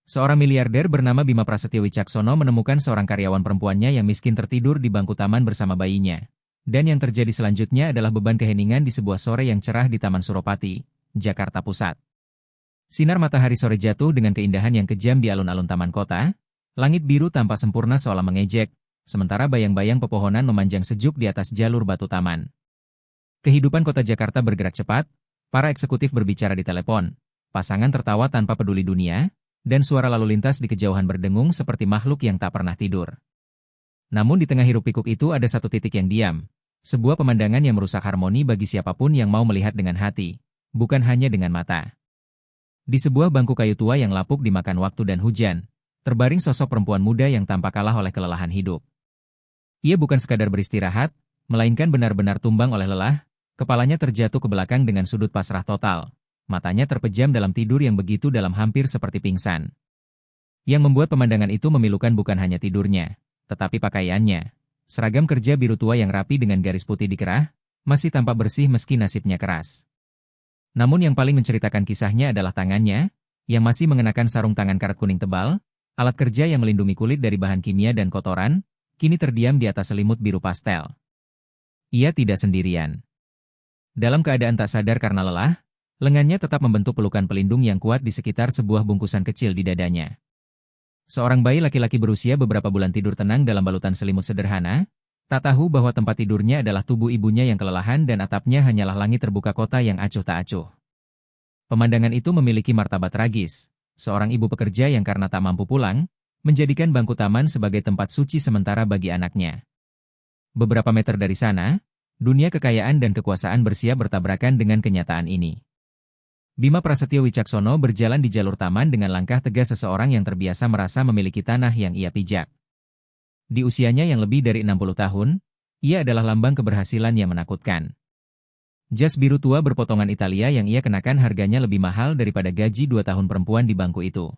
Seorang miliarder bernama Bima Prasetyo Wicaksono menemukan seorang karyawan perempuannya yang miskin tertidur di bangku taman bersama bayinya. Dan yang terjadi selanjutnya adalah beban keheningan di sebuah sore yang cerah di Taman Suropati, Jakarta Pusat. Sinar matahari sore jatuh dengan keindahan yang kejam di alun-alun taman kota, langit biru tampak sempurna seolah mengejek, sementara bayang-bayang pepohonan memanjang sejuk di atas jalur batu taman. Kehidupan kota Jakarta bergerak cepat, para eksekutif berbicara di telepon, pasangan tertawa tanpa peduli dunia, dan suara lalu lintas di kejauhan berdengung seperti makhluk yang tak pernah tidur. Namun di tengah hiruk-pikuk itu ada satu titik yang diam, sebuah pemandangan yang merusak harmoni bagi siapapun yang mau melihat dengan hati, bukan hanya dengan mata. Di sebuah bangku kayu tua yang lapuk dimakan waktu dan hujan, terbaring sosok perempuan muda yang tampak kalah oleh kelelahan hidup. Ia bukan sekadar beristirahat, melainkan benar-benar tumbang oleh lelah, kepalanya terjatuh ke belakang dengan sudut pasrah total. Matanya terpejam dalam tidur yang begitu dalam hampir seperti pingsan. Yang membuat pemandangan itu memilukan bukan hanya tidurnya, tetapi pakaiannya. Seragam kerja biru tua yang rapi dengan garis putih di kerah, masih tampak bersih meski nasibnya keras. Namun yang paling menceritakan kisahnya adalah tangannya, yang masih mengenakan sarung tangan karat kuning tebal, alat kerja yang melindungi kulit dari bahan kimia dan kotoran, kini terdiam di atas selimut biru pastel. Ia tidak sendirian. Dalam keadaan tak sadar karena lelah, lengannya tetap membentuk pelukan pelindung yang kuat di sekitar sebuah bungkusan kecil di dadanya. Seorang bayi laki-laki berusia beberapa bulan tidur tenang dalam balutan selimut sederhana, tak tahu bahwa tempat tidurnya adalah tubuh ibunya yang kelelahan dan atapnya hanyalah langit terbuka kota yang acuh tak acuh. Pemandangan itu memiliki martabat tragis. Seorang ibu pekerja yang karena tak mampu pulang, menjadikan bangku taman sebagai tempat suci sementara bagi anaknya. Beberapa meter dari sana, dunia kekayaan dan kekuasaan bersiap bertabrakan dengan kenyataan ini. Bima Prasetyo Wicaksono berjalan di jalur taman dengan langkah tegas seseorang yang terbiasa merasa memiliki tanah yang ia pijak. Di usianya yang lebih dari 60 tahun, ia adalah lambang keberhasilan yang menakutkan. Jas biru tua berpotongan Italia yang ia kenakan harganya lebih mahal daripada gaji 2 tahun perempuan di bangku itu.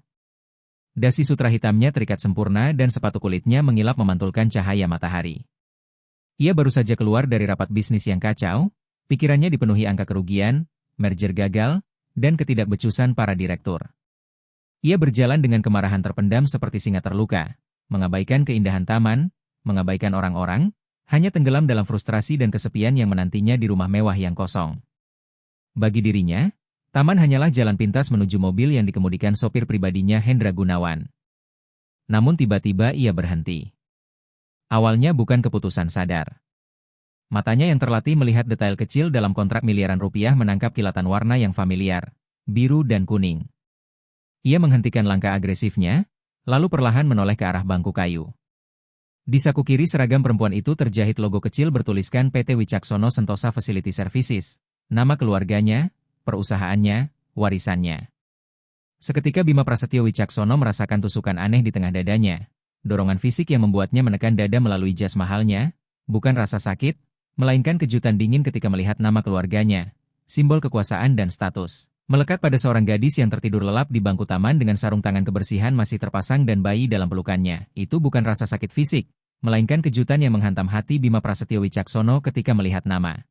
Dasi sutra hitamnya terikat sempurna dan sepatu kulitnya mengilap memantulkan cahaya matahari. Ia baru saja keluar dari rapat bisnis yang kacau, pikirannya dipenuhi angka kerugian, merger gagal, dan ketidakbecusan para direktur. Ia berjalan dengan kemarahan terpendam seperti singa terluka, mengabaikan keindahan taman, mengabaikan orang-orang, hanya tenggelam dalam frustrasi dan kesepian yang menantinya di rumah mewah yang kosong. Bagi dirinya, taman hanyalah jalan pintas menuju mobil yang dikemudikan sopir pribadinya Hendra Gunawan. Namun tiba-tiba ia berhenti. Awalnya bukan keputusan sadar. Matanya yang terlatih melihat detail kecil dalam kontrak miliaran rupiah menangkap kilatan warna yang familiar, biru dan kuning. Ia menghentikan langkah agresifnya, lalu perlahan menoleh ke arah bangku kayu. Di saku kiri seragam perempuan itu terjahit logo kecil bertuliskan PT Wicaksono Sentosa Facility Services, nama keluarganya, perusahaannya, warisannya. Seketika Bima Prasetyo Wicaksono merasakan tusukan aneh di tengah dadanya, dorongan fisik yang membuatnya menekan dada melalui jas mahalnya, bukan rasa sakit, melainkan kejutan dingin ketika melihat nama keluarganya, simbol kekuasaan dan status, melekat pada seorang gadis yang tertidur lelap di bangku taman dengan sarung tangan kebersihan masih terpasang dan bayi dalam pelukannya. Itu bukan rasa sakit fisik, melainkan kejutan yang menghantam hati Bima Prasetyo Wicaksono ketika melihat nama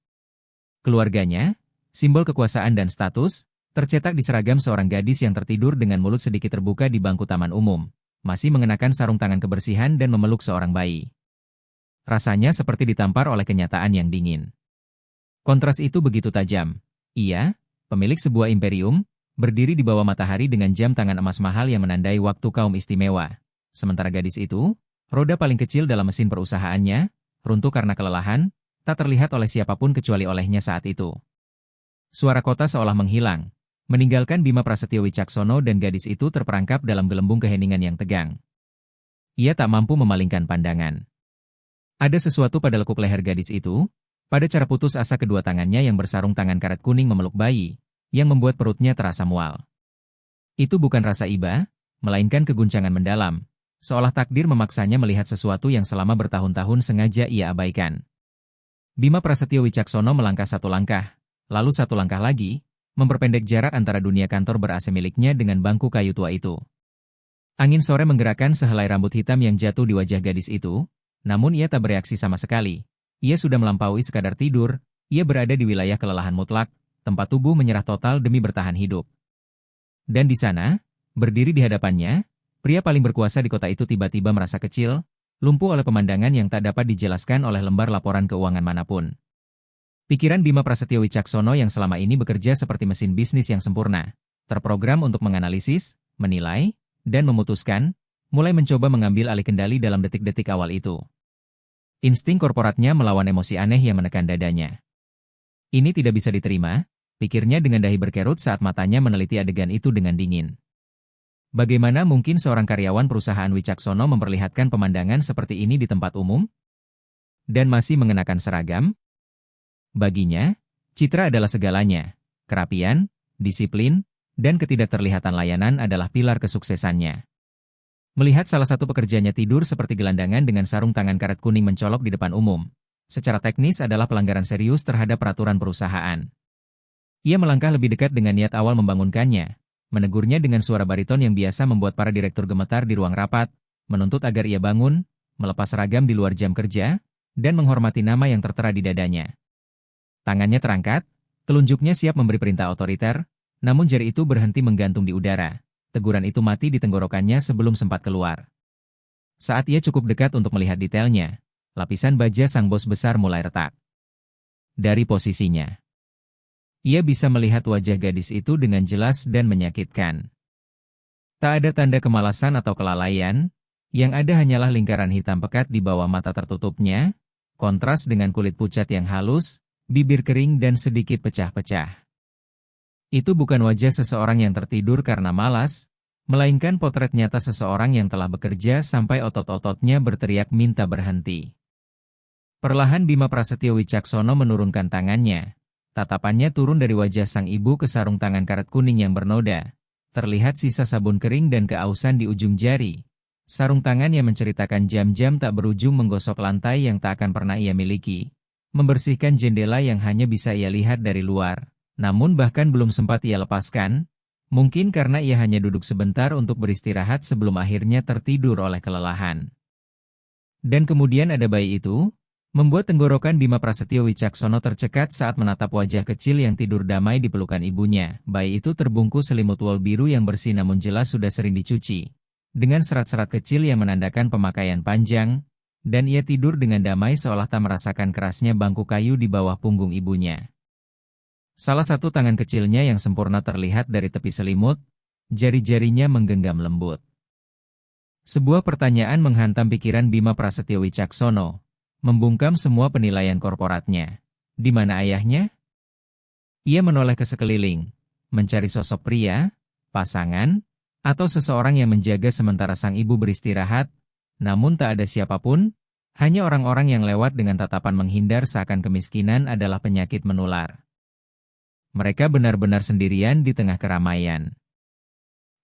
keluarganya, simbol kekuasaan dan status, tercetak di seragam seorang gadis yang tertidur dengan mulut sedikit terbuka di bangku taman umum, masih mengenakan sarung tangan kebersihan dan memeluk seorang bayi. Rasanya seperti ditampar oleh kenyataan yang dingin. Kontras itu begitu tajam. Ia, pemilik sebuah imperium, berdiri di bawah matahari dengan jam tangan emas mahal yang menandai waktu kaum istimewa. Sementara gadis itu, roda paling kecil dalam mesin perusahaannya, runtuh karena kelelahan, tak terlihat oleh siapapun kecuali olehnya saat itu. Suara kota seolah menghilang, meninggalkan Bima Prasetyo Wicaksono dan gadis itu terperangkap dalam gelembung keheningan yang tegang. Ia tak mampu memalingkan pandangan. Ada sesuatu pada lekuk leher gadis itu, pada cara putus asa kedua tangannya yang bersarung tangan karat kuning memeluk bayi, yang membuat perutnya terasa mual. Itu bukan rasa iba, melainkan keguncangan mendalam, seolah takdir memaksanya melihat sesuatu yang selama bertahun-tahun sengaja ia abaikan. Bima Prasetyo Wicaksono melangkah satu langkah, lalu satu langkah lagi, memperpendek jarak antara dunia kantor ber-AC miliknya dengan bangku kayu tua itu. Angin sore menggerakkan sehelai rambut hitam yang jatuh di wajah gadis itu, namun ia tak bereaksi sama sekali. Ia sudah melampaui sekadar tidur, ia berada di wilayah kelelahan mutlak, tempat tubuh menyerah total demi bertahan hidup. Dan di sana, Berdiri di hadapannya, pria paling berkuasa di kota itu tiba-tiba merasa kecil, lumpuh oleh pemandangan yang tak dapat dijelaskan oleh lembar laporan keuangan manapun. Pikiran Bima Prasetyo Wicaksono yang selama ini bekerja seperti mesin bisnis yang sempurna, terprogram untuk menganalisis, menilai, dan memutuskan, mulai mencoba mengambil alih kendali dalam detik-detik awal itu. Insting korporatnya melawan emosi aneh yang menekan dadanya. Ini tidak bisa diterima, pikirnya dengan dahi berkerut saat matanya meneliti adegan itu dengan dingin. Bagaimana mungkin seorang karyawan perusahaan Wicaksono memperlihatkan pemandangan seperti ini di tempat umum? Dan masih mengenakan seragam? Baginya, citra adalah segalanya. Kerapian, disiplin, dan ketidakterlihatan layanan adalah pilar kesuksesannya. Melihat salah satu pekerjanya tidur seperti gelandangan dengan sarung tangan karet kuning mencolok di depan umum, secara teknis adalah pelanggaran serius terhadap peraturan perusahaan. Ia melangkah lebih dekat dengan niat awal membangunkannya, menegurnya dengan suara bariton yang biasa membuat para direktur gemetar di ruang rapat, menuntut agar ia bangun, melepas seragam di luar jam kerja, dan menghormati nama yang tertera di dadanya. Tangannya terangkat, telunjuknya siap memberi perintah otoriter, namun jari itu berhenti menggantung di udara. Teguran itu mati di tenggorokannya sebelum sempat keluar. Saat ia cukup dekat untuk melihat detailnya, lapisan baja sang bos besar mulai retak. Dari posisinya, ia bisa melihat wajah gadis itu dengan jelas dan menyakitkan. Tak ada tanda kemalasan atau kelalaian, yang ada hanyalah lingkaran hitam pekat di bawah mata tertutupnya, kontras dengan kulit pucat yang halus, bibir kering dan sedikit pecah-pecah. Itu bukan wajah seseorang yang tertidur karena malas, melainkan potret nyata seseorang yang telah bekerja sampai otot-ototnya berteriak minta berhenti. Perlahan Bima Prasetyo Wicaksono menurunkan tangannya. Tatapannya turun dari wajah sang ibu ke sarung tangan karet kuning yang bernoda. Terlihat sisa sabun kering dan keausan di ujung jari. Sarung tangan yang menceritakan jam-jam tak berujung menggosok lantai yang tak akan pernah ia miliki. Membersihkan jendela yang hanya bisa ia lihat dari luar. Namun bahkan belum sempat ia lepaskan, mungkin karena ia hanya duduk sebentar untuk beristirahat sebelum akhirnya tertidur oleh kelelahan. Dan kemudian ada bayi itu, membuat tenggorokan Bima Prasetyo Wicaksono tercekat saat menatap wajah kecil yang tidur damai di pelukan ibunya. Bayi itu terbungkus selimut wol biru yang bersih namun jelas sudah sering dicuci, dengan serat-serat kecil yang menandakan pemakaian panjang, dan ia tidur dengan damai seolah tak merasakan kerasnya bangku kayu di bawah punggung ibunya. Salah satu tangan kecilnya yang sempurna terlihat dari tepi selimut, jari-jarinya menggenggam lembut. Sebuah pertanyaan menghantam pikiran Bima Prasetyo Wicaksono, membungkam semua penilaian korporatnya. Di mana ayahnya? Ia menoleh ke sekeliling, mencari sosok pria, pasangan, atau seseorang yang menjaga sementara sang ibu beristirahat, namun tak ada siapapun, hanya orang-orang yang lewat dengan tatapan menghindar seakan kemiskinan adalah penyakit menular. Mereka benar-benar sendirian di tengah keramaian.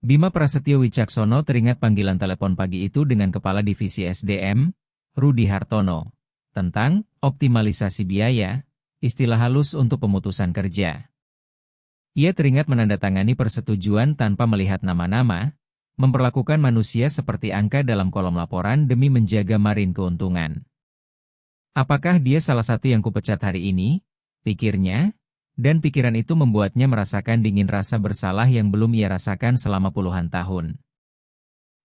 Bima Prasetyo Wicaksono teringat panggilan telepon pagi itu dengan Kepala Divisi SDM, Rudi Hartono, tentang optimalisasi biaya, istilah halus untuk pemutusan kerja. Ia teringat menandatangani persetujuan tanpa melihat nama-nama, memperlakukan manusia seperti angka dalam kolom laporan demi menjaga margin keuntungan. Apakah dia salah satu yang kupecat hari ini? Pikirnya. Dan pikiran itu membuatnya merasakan dingin rasa bersalah yang belum ia rasakan selama puluhan tahun.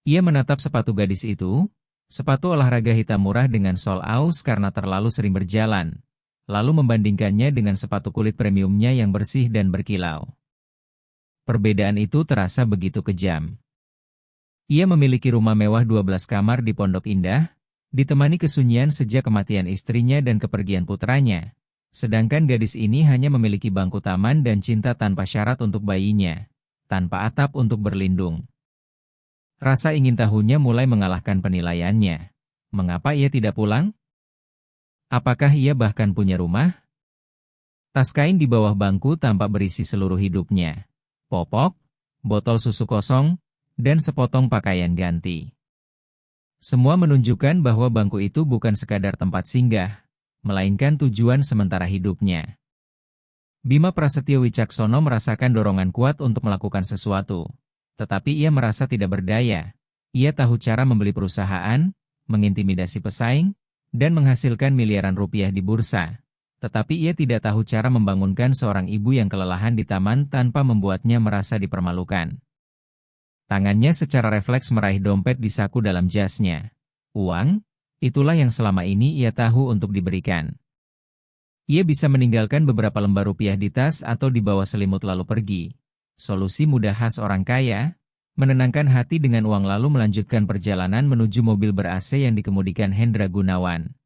Ia menatap sepatu gadis itu, sepatu olahraga hitam murah dengan sol aus karena terlalu sering berjalan, lalu membandingkannya dengan sepatu kulit premiumnya yang bersih dan berkilau. Perbedaan itu terasa begitu kejam. Ia memiliki rumah mewah 12 kamar di Pondok Indah, ditemani kesunyian sejak kematian istrinya dan kepergian putranya. Sedangkan gadis ini hanya memiliki bangku taman dan cinta tanpa syarat untuk bayinya, tanpa atap untuk berlindung. Rasa ingin tahunya mulai mengalahkan penilaiannya. Mengapa ia tidak pulang? Apakah ia bahkan punya rumah? Tas kain di bawah bangku tampak berisi seluruh hidupnya. Popok, botol susu kosong, dan sepotong pakaian ganti. Semua menunjukkan bahwa bangku itu bukan sekadar tempat singgah, melainkan tujuan sementara hidupnya. Bima Prasetyo Wicaksono merasakan dorongan kuat untuk melakukan sesuatu. Tetapi ia merasa tidak berdaya. Ia tahu cara membeli perusahaan, mengintimidasi pesaing, dan menghasilkan miliaran rupiah di bursa. Tetapi ia tidak tahu cara membangunkan seorang ibu yang kelelahan di taman tanpa membuatnya merasa dipermalukan. Tangannya secara refleks meraih dompet di saku dalam jasnya. Uang? Itulah yang selama ini ia tahu untuk diberikan. Ia bisa meninggalkan beberapa lembar rupiah di tas atau di bawah selimut lalu pergi. Solusi mudah khas orang kaya, menenangkan hati dengan uang lalu melanjutkan perjalanan menuju mobil ber-AC yang dikemudikan Hendra Gunawan.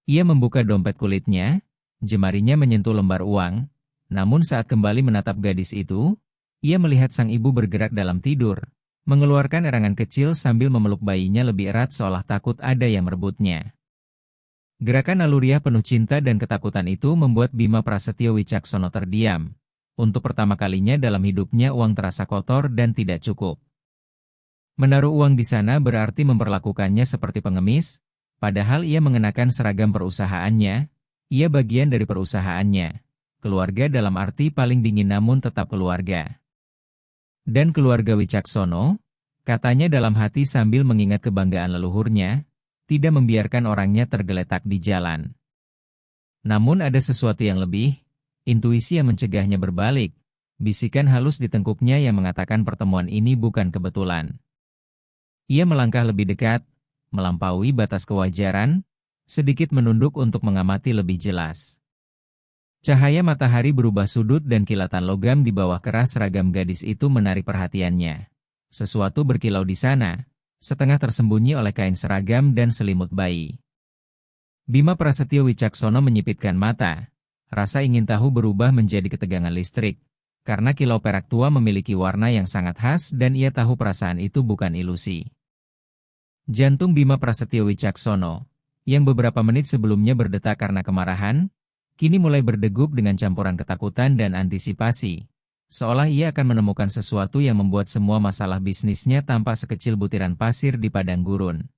Ia membuka dompet kulitnya, jemarinya menyentuh lembar uang, namun saat kembali menatap gadis itu, ia melihat sang ibu bergerak dalam tidur, mengeluarkan erangan kecil sambil memeluk bayinya lebih erat seolah takut ada yang merebutnya. Gerakan naluriah penuh cinta dan ketakutan itu membuat Bima Prasetyo Wicaksono terdiam. Untuk pertama kalinya dalam hidupnya uang terasa kotor dan tidak cukup. Menaruh uang di sana berarti memperlakukannya seperti pengemis, padahal ia mengenakan seragam perusahaannya, ia bagian dari perusahaannya. Keluarga dalam arti paling dingin namun tetap keluarga. Dan keluarga Wicaksono, katanya dalam hati sambil mengingat kebanggaan leluhurnya, tidak membiarkan orangnya tergeletak di jalan. Namun ada sesuatu yang lebih, intuisi yang mencegahnya berbalik, bisikan halus di tengkuknya yang mengatakan pertemuan ini bukan kebetulan. Ia melangkah lebih dekat, melampaui batas kewajaran, sedikit menunduk untuk mengamati lebih jelas. Cahaya matahari berubah sudut dan kilatan logam di bawah kerah seragam gadis itu menarik perhatiannya. Sesuatu berkilau di sana, setengah tersembunyi oleh kain seragam dan selimut bayi. Bima Prasetyo Wicaksono menyipitkan mata. Rasa ingin tahu berubah menjadi ketegangan listrik. Karena kilau perak tua memiliki warna yang sangat khas dan ia tahu perasaan itu bukan ilusi. Jantung Bima Prasetyo Wicaksono, yang beberapa menit sebelumnya berdetak karena kemarahan, kini mulai berdegup dengan campuran ketakutan dan antisipasi. Seolah ia akan menemukan sesuatu yang membuat semua masalah bisnisnya tampak sekecil butiran pasir di padang gurun.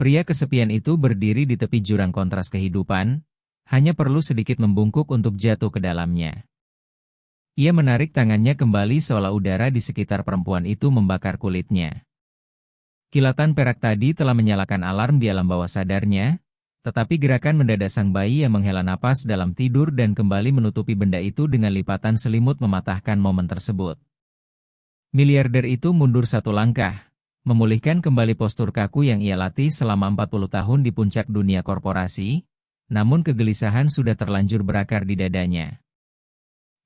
Pria kesepian itu berdiri di tepi jurang kontras kehidupan, hanya perlu sedikit membungkuk untuk jatuh ke dalamnya. Ia menarik tangannya kembali seolah udara di sekitar perempuan itu membakar kulitnya. Kilatan perak tadi telah menyalakan alarm di alam bawah sadarnya, tetapi gerakan mendadak sang bayi yang menghela napas dalam tidur dan kembali menutupi benda itu dengan lipatan selimut mematahkan momen tersebut. Miliarder itu mundur satu langkah, memulihkan kembali postur kaku yang ia latih selama 40 tahun di puncak dunia korporasi, namun kegelisahan sudah terlanjur berakar di dadanya.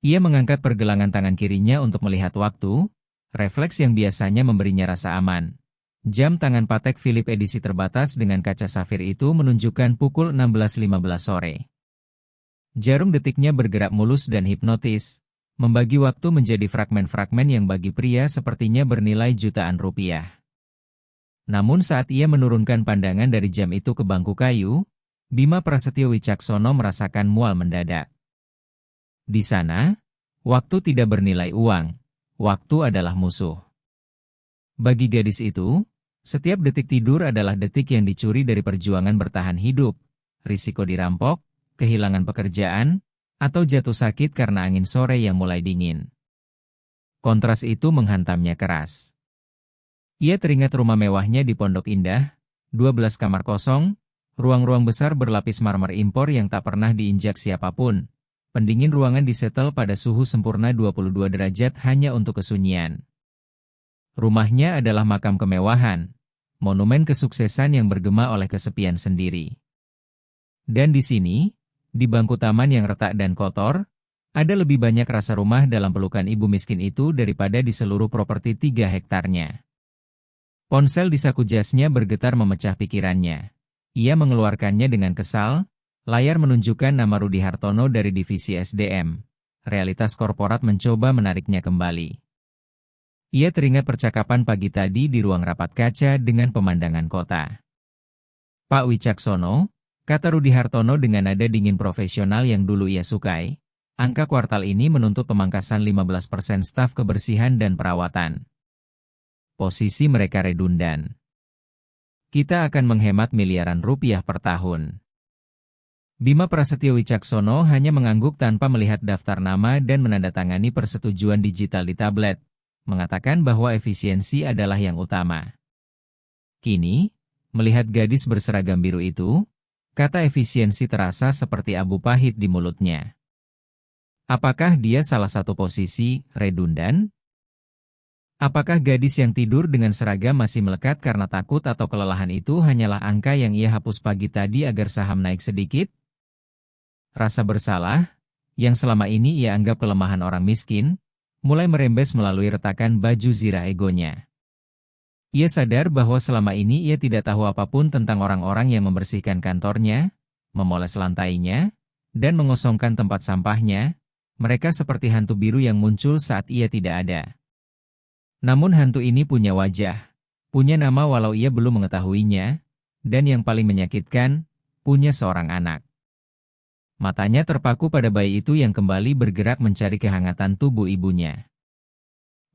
Ia mengangkat pergelangan tangan kirinya untuk melihat waktu, refleks yang biasanya memberinya rasa aman. Jam tangan Patek Philippe edisi terbatas dengan kaca safir itu menunjukkan pukul 16.15 sore. Jarum detiknya bergerak mulus dan hipnotis, membagi waktu menjadi fragmen-fragmen yang bagi pria sepertinya bernilai jutaan rupiah. Namun saat ia menurunkan pandangan dari jam itu ke bangku kayu, Bima Prasetyo Wicaksono merasakan mual mendadak. Di sana, waktu tidak bernilai uang, waktu adalah musuh. Bagi gadis itu, setiap detik tidur adalah detik yang dicuri dari perjuangan bertahan hidup, risiko dirampok, kehilangan pekerjaan, atau jatuh sakit karena angin sore yang mulai dingin. Kontras itu menghantamnya keras. Ia teringat rumah mewahnya di Pondok Indah, 12 kamar kosong, ruang-ruang besar berlapis marmer impor yang tak pernah diinjak siapapun. Pendingin ruangan disetel pada suhu sempurna 22 derajat hanya untuk kesunyian. Rumahnya adalah makam kemewahan, monumen kesuksesan yang bergema oleh kesepian sendiri. Dan di sini, di bangku taman yang retak dan kotor, ada lebih banyak rasa rumah dalam pelukan ibu miskin itu daripada di seluruh properti 3 hektarnya. Ponsel di saku jasnya bergetar memecah pikirannya. Ia mengeluarkannya dengan kesal, layar menunjukkan nama Rudi Hartono dari divisi SDM. Realitas korporat mencoba menariknya kembali. Ia teringat percakapan pagi tadi di ruang rapat kaca dengan pemandangan kota. Pak Wicaksono, kata Rudi Hartono dengan nada dingin profesional yang dulu ia sukai, angka kuartal ini menuntut pemangkasan 15% staf kebersihan dan perawatan. Posisi mereka redundan. Kita akan menghemat miliaran rupiah per tahun. Bima Prasetyo Wicaksono hanya mengangguk tanpa melihat daftar nama dan menandatangani persetujuan digital di tablet, mengatakan bahwa efisiensi adalah yang utama. Kini, melihat gadis berseragam biru itu, kata efisiensi terasa seperti abu pahit di mulutnya. Apakah dia salah satu posisi redundan? Apakah gadis yang tidur dengan seragam masih melekat karena takut atau kelelahan itu hanyalah angka yang ia hapus pagi tadi agar saham naik sedikit? Rasa bersalah, yang selama ini ia anggap kelemahan orang miskin, mulai merembes melalui retakan baju zirah egonya. Ia sadar bahwa selama ini ia tidak tahu apapun tentang orang-orang yang membersihkan kantornya, memoles lantainya, dan mengosongkan tempat sampahnya. Mereka seperti hantu biru yang muncul saat ia tidak ada. Namun hantu ini punya wajah, punya nama walau ia belum mengetahuinya, dan yang paling menyakitkan, punya seorang anak. Matanya terpaku pada bayi itu yang kembali bergerak mencari kehangatan tubuh ibunya.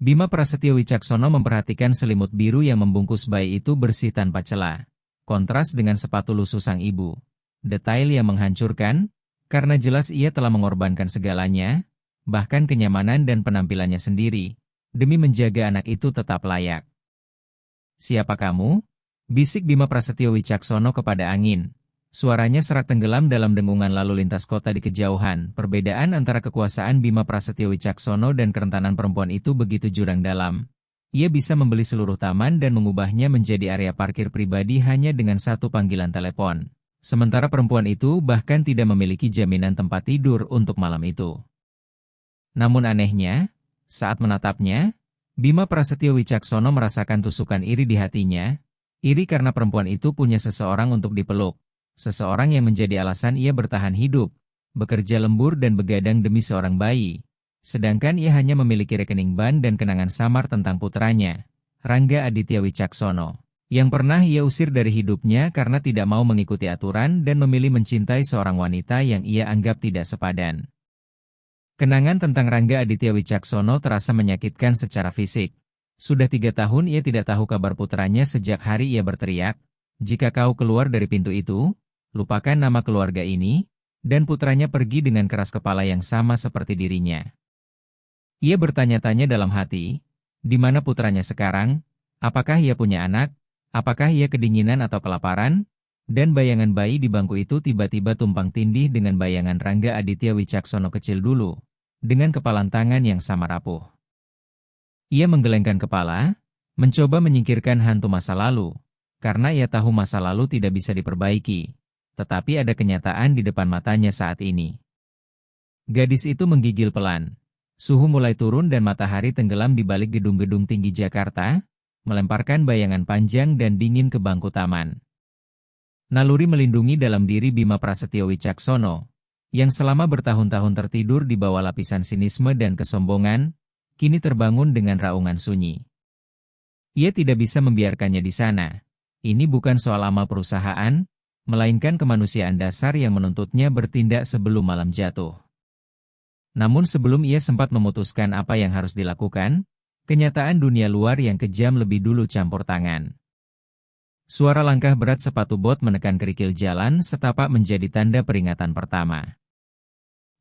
Bima Prasetyo Wicaksono memperhatikan selimut biru yang membungkus bayi itu bersih tanpa celah. Kontras dengan sepatu lusuh sang ibu. Detail yang menghancurkan, karena jelas ia telah mengorbankan segalanya, bahkan kenyamanan dan penampilannya sendiri, demi menjaga anak itu tetap layak. "Siapa kamu?" bisik Bima Prasetyo Wicaksono kepada angin. Suaranya serak tenggelam dalam dengungan lalu lintas kota di kejauhan. Perbedaan antara kekuasaan Bima Prasetyo Wicaksono dan kerentanan perempuan itu begitu jurang dalam. Ia bisa membeli seluruh taman dan mengubahnya menjadi area parkir pribadi hanya dengan satu panggilan telepon. Sementara perempuan itu bahkan tidak memiliki jaminan tempat tidur untuk malam itu. Namun anehnya, saat menatapnya, Bima Prasetyo Wicaksono merasakan tusukan iri di hatinya. Iri karena perempuan itu punya seseorang untuk dipeluk. Seseorang yang menjadi alasan ia bertahan hidup, bekerja lembur dan begadang demi seorang bayi. Sedangkan ia hanya memiliki rekening ban dan kenangan samar tentang putranya, Rangga Aditya Wicaksono, yang pernah ia usir dari hidupnya karena tidak mau mengikuti aturan dan memilih mencintai seorang wanita yang ia anggap tidak sepadan. Kenangan tentang Rangga Aditya Wicaksono terasa menyakitkan secara fisik. Sudah 3 tahun ia tidak tahu kabar putranya sejak hari ia berteriak, "Jika kau keluar dari pintu itu, lupakan nama keluarga ini," dan putranya pergi dengan keras kepala yang sama seperti dirinya. Ia bertanya-tanya dalam hati, di mana putranya sekarang? Apakah ia punya anak? Apakah ia kedinginan atau kelaparan? Dan bayangan bayi di bangku itu tiba-tiba tumpang tindih dengan bayangan Rangga Aditya Wicaksono kecil dulu, dengan kepalan tangan yang sama rapuh. Ia menggelengkan kepala, mencoba menyingkirkan hantu masa lalu, karena ia tahu masa lalu tidak bisa diperbaiki. Tetapi ada kenyataan di depan matanya saat ini. Gadis itu menggigil pelan. Suhu mulai turun dan matahari tenggelam di balik gedung-gedung tinggi Jakarta, melemparkan bayangan panjang dan dingin ke bangku taman. Naluri melindungi dalam diri Bima Prasetyo Wicaksono, yang selama bertahun-tahun tertidur di bawah lapisan sinisme dan kesombongan, kini terbangun dengan raungan sunyi. Ia tidak bisa membiarkannya di sana. Ini bukan soal amal perusahaan, melainkan kemanusiaan dasar yang menuntutnya bertindak sebelum malam jatuh. Namun sebelum ia sempat memutuskan apa yang harus dilakukan, kenyataan dunia luar yang kejam lebih dulu campur tangan. Suara langkah berat sepatu bot menekan kerikil jalan setapak menjadi tanda peringatan pertama.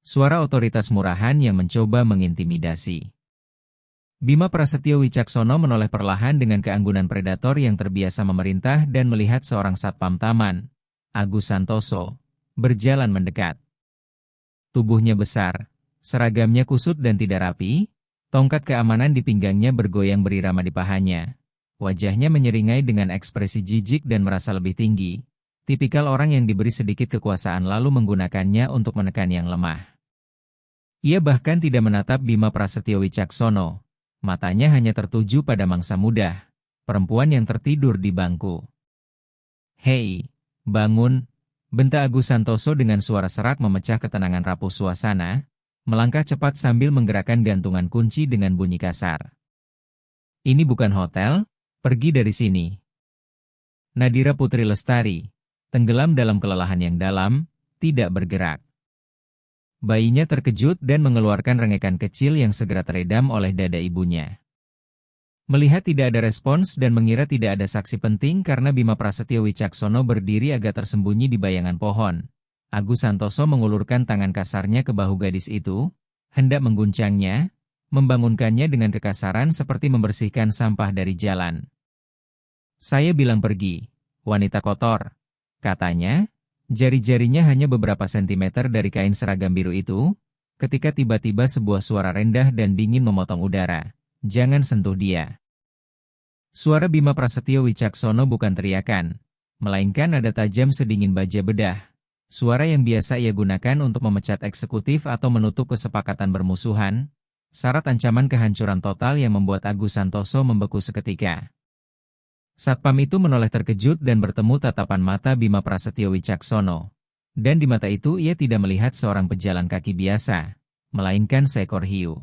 Suara otoritas murahan yang mencoba mengintimidasi. Bima Prasetyo Wicaksono menoleh perlahan dengan keanggunan predator yang terbiasa memerintah dan melihat seorang satpam taman, Agus Santoso, berjalan mendekat. Tubuhnya besar, seragamnya kusut dan tidak rapi, tongkat keamanan di pinggangnya bergoyang berirama di pahanya. Wajahnya menyeringai dengan ekspresi jijik dan merasa lebih tinggi, tipikal orang yang diberi sedikit kekuasaan lalu menggunakannya untuk menekan yang lemah. Ia bahkan tidak menatap Bima Prasetyo Wicaksono, matanya hanya tertuju pada mangsa muda, perempuan yang tertidur di bangku. "Hei, bangun!" bentak Agus Santoso dengan suara serak memecah ketenangan rapuh suasana, melangkah cepat sambil menggerakkan gantungan kunci dengan bunyi kasar. "Ini bukan hotel, pergi dari sini." Nadira Putri Lestari, tenggelam dalam kelelahan yang dalam, tidak bergerak. Bayinya terkejut dan mengeluarkan rengekan kecil yang segera teredam oleh dada ibunya. Melihat tidak ada respons dan mengira tidak ada saksi penting karena Bima Prasetyo Wicaksono berdiri agak tersembunyi di bayangan pohon, Agus Santoso mengulurkan tangan kasarnya ke bahu gadis itu, hendak mengguncangnya, membangunkannya dengan kekasaran seperti membersihkan sampah dari jalan. "Saya bilang pergi, wanita kotor," katanya. Jari-jarinya hanya beberapa sentimeter dari kain seragam biru itu, ketika tiba-tiba sebuah suara rendah dan dingin memotong udara. Jangan sentuh dia. Suara Bima Prasetyo Wicaksono bukan teriakan, melainkan nada tajam sedingin baja bedah. Suara yang biasa ia gunakan untuk memecat eksekutif atau menutup kesepakatan bermusuhan. Syarat ancaman kehancuran total yang membuat Agus Santoso membeku seketika. Satpam itu menoleh terkejut dan bertemu tatapan mata Bima Prasetyo Wicaksono. Dan di mata itu ia tidak melihat seorang pejalan kaki biasa, melainkan seekor hiu.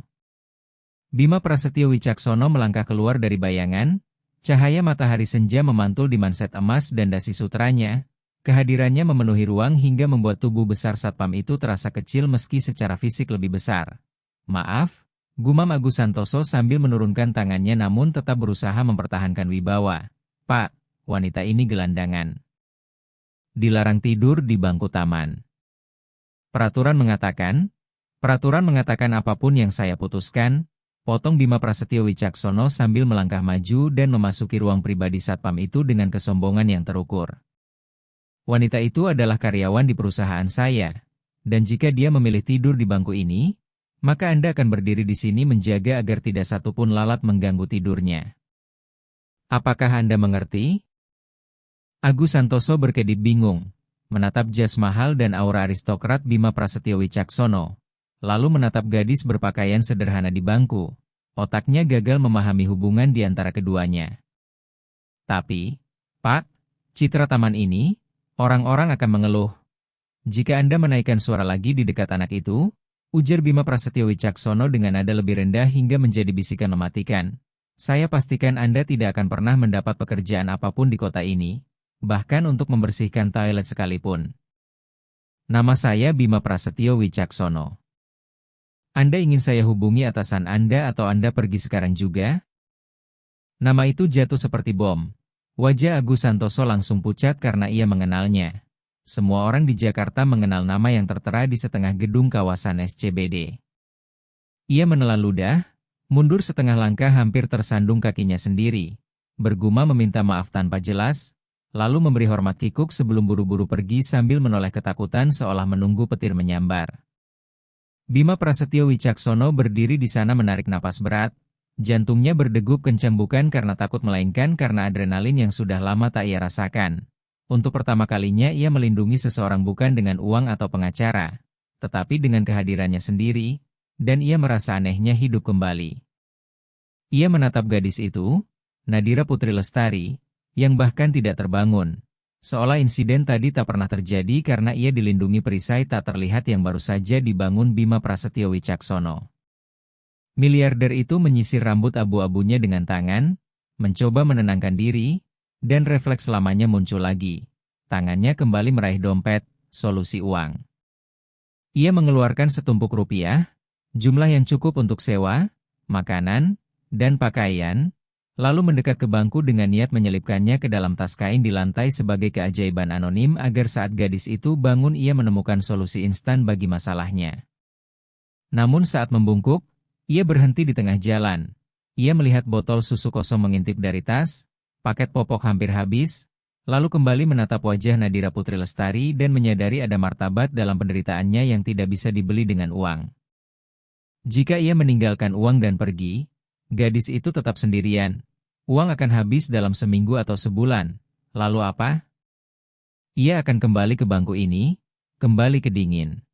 Bima Prasetyo Wicaksono melangkah keluar dari bayangan, cahaya matahari senja memantul di manset emas dan dasi sutranya. Kehadirannya memenuhi ruang hingga membuat tubuh besar satpam itu terasa kecil meski secara fisik lebih besar. Maaf, gumam Agus Santoso sambil menurunkan tangannya namun tetap berusaha mempertahankan wibawa. Pak, wanita ini gelandangan. Dilarang tidur di bangku taman. Peraturan mengatakan apapun yang saya putuskan, potong Bima Prasetyo Wicaksono sambil melangkah maju dan memasuki ruang pribadi satpam itu dengan kesombongan yang terukur. Wanita itu adalah karyawan di perusahaan saya, dan jika dia memilih tidur di bangku ini, maka Anda akan berdiri di sini menjaga agar tidak satupun lalat mengganggu tidurnya. Apakah Anda mengerti? Agus Santoso berkedip bingung, menatap jas mahal dan aura aristokrat Bima Prasetyo Wicaksono, lalu menatap gadis berpakaian sederhana di bangku. Otaknya gagal memahami hubungan di antara keduanya. Tapi, Pak, citra taman ini, orang-orang akan mengeluh. Jika Anda menaikkan suara lagi di dekat anak itu, ujar Bima Prasetyo Wicaksono dengan nada lebih rendah hingga menjadi bisikan mematikan. Saya pastikan Anda tidak akan pernah mendapat pekerjaan apapun di kota ini, bahkan untuk membersihkan toilet sekalipun. Nama saya Bima Prasetyo Wicaksono. Anda ingin saya hubungi atasan Anda atau Anda pergi sekarang juga? Nama itu jatuh seperti bom. Wajah Agus Santoso langsung pucat karena ia mengenalnya. Semua orang di Jakarta mengenal nama yang tertera di setengah gedung kawasan SCBD. Ia menelan ludah, mundur setengah langkah hampir tersandung kakinya sendiri, bergumam meminta maaf tanpa jelas, lalu memberi hormat kikuk sebelum buru-buru pergi sambil menoleh ketakutan seolah menunggu petir menyambar. Bima Prasetyo Wicaksono berdiri di sana menarik napas berat, jantungnya berdegup kencang bukan karena takut melainkan karena adrenalin yang sudah lama tak ia rasakan. Untuk pertama kalinya ia melindungi seseorang bukan dengan uang atau pengacara, tetapi dengan kehadirannya sendiri, dan ia merasa anehnya hidup kembali. Ia menatap gadis itu, Nadira Putri Lestari, yang bahkan tidak terbangun. Seolah insiden tadi tak pernah terjadi karena ia dilindungi perisai tak terlihat yang baru saja dibangun Bima Prasetyo Wicaksono. Miliarder itu menyisir rambut abu-abunya dengan tangan, mencoba menenangkan diri, dan refleks lamanya muncul lagi. Tangannya kembali meraih dompet, solusi uang. Ia mengeluarkan setumpuk rupiah, jumlah yang cukup untuk sewa, makanan, dan pakaian, lalu mendekat ke bangku dengan niat menyelipkannya ke dalam tas kain di lantai sebagai keajaiban anonim agar saat gadis itu bangun ia menemukan solusi instan bagi masalahnya. Namun saat membungkuk, ia berhenti di tengah jalan. Ia melihat botol susu kosong mengintip dari tas, paket popok hampir habis, lalu kembali menatap wajah Nadira Putri Lestari dan menyadari ada martabat dalam penderitaannya yang tidak bisa dibeli dengan uang. Jika ia meninggalkan uang dan pergi, gadis itu tetap sendirian. Uang akan habis dalam seminggu atau sebulan. Lalu apa? Ia akan kembali ke bangku ini, kembali ke dingin.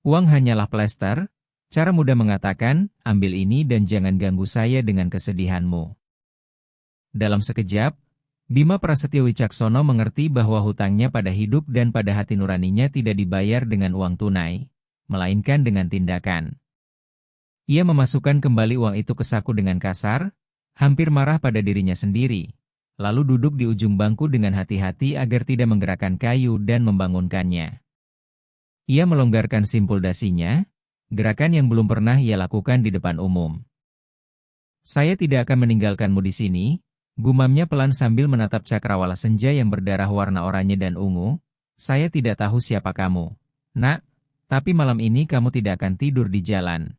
Uang hanyalah plester, cara mudah mengatakan, ambil ini dan jangan ganggu saya dengan kesedihanmu. Dalam sekejap, Bima Prasetyo Wicaksono mengerti bahwa hutangnya pada hidup dan pada hati nuraninya tidak dibayar dengan uang tunai, melainkan dengan tindakan. Ia memasukkan kembali uang itu ke saku dengan kasar, hampir marah pada dirinya sendiri, lalu duduk di ujung bangku dengan hati-hati agar tidak menggerakkan kayu dan membangunkannya. Ia melonggarkan simpul dasinya, gerakan yang belum pernah ia lakukan di depan umum. Saya tidak akan meninggalkanmu di sini, gumamnya pelan sambil menatap cakrawala senja yang berdarah warna oranye dan ungu. Saya tidak tahu siapa kamu, nak, tapi malam ini kamu tidak akan tidur di jalan.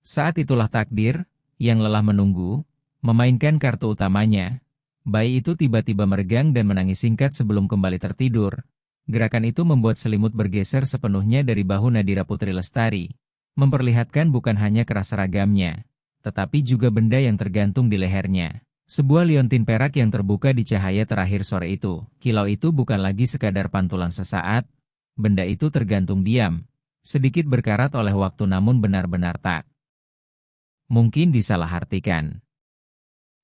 Saat itulah takdir, yang lelah menunggu, memainkan kartu utamanya. Bayi itu tiba-tiba meregang dan menangis singkat sebelum kembali tertidur. Gerakan itu membuat selimut bergeser sepenuhnya dari bahu Nadira Putri Lestari, memperlihatkan bukan hanya keras seragamnya, tetapi juga benda yang tergantung di lehernya. Sebuah liontin perak yang terbuka di cahaya terakhir sore itu. Kilau itu bukan lagi sekadar pantulan sesaat, benda itu tergantung diam, sedikit berkarat oleh waktu namun benar-benar tak mungkin disalahartikan.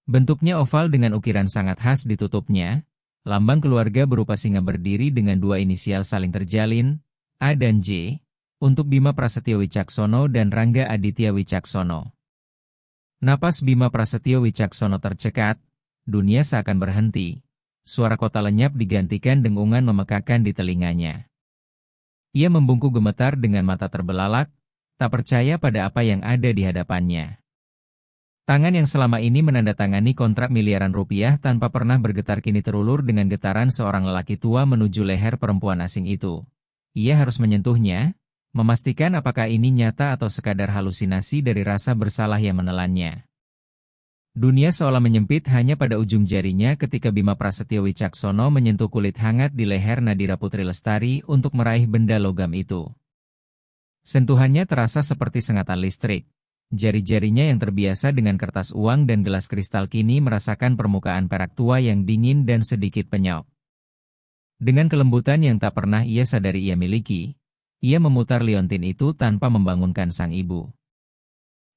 Bentuknya oval dengan ukiran sangat khas di tutupnya, lambang keluarga berupa singa berdiri dengan dua inisial saling terjalin, A dan J, untuk Bima Prasetyo Wicaksono dan Rangga Aditya Wicaksono. Napas Bima Prasetyo Wicaksono tercekat, dunia seakan berhenti. Suara kota lenyap digantikan dengungan memekakan di telinganya. Ia membungkuk gemetar dengan mata terbelalak, tak percaya pada apa yang ada di hadapannya. Tangan yang selama ini menandatangani kontrak miliaran rupiah tanpa pernah bergetar kini terulur dengan getaran seorang lelaki tua menuju leher perempuan asing itu. Ia harus menyentuhnya, memastikan apakah ini nyata atau sekadar halusinasi dari rasa bersalah yang menelannya. Dunia seolah menyempit hanya pada ujung jarinya ketika Bima Prasetyo Wicaksono menyentuh kulit hangat di leher Nadira Putri Lestari untuk meraih benda logam itu. Sentuhannya terasa seperti sengatan listrik. Jari-jarinya yang terbiasa dengan kertas uang dan gelas kristal kini merasakan permukaan perak tua yang dingin dan sedikit penyok. Dengan kelembutan yang tak pernah ia sadari ia miliki, ia memutar liontin itu tanpa membangunkan sang ibu.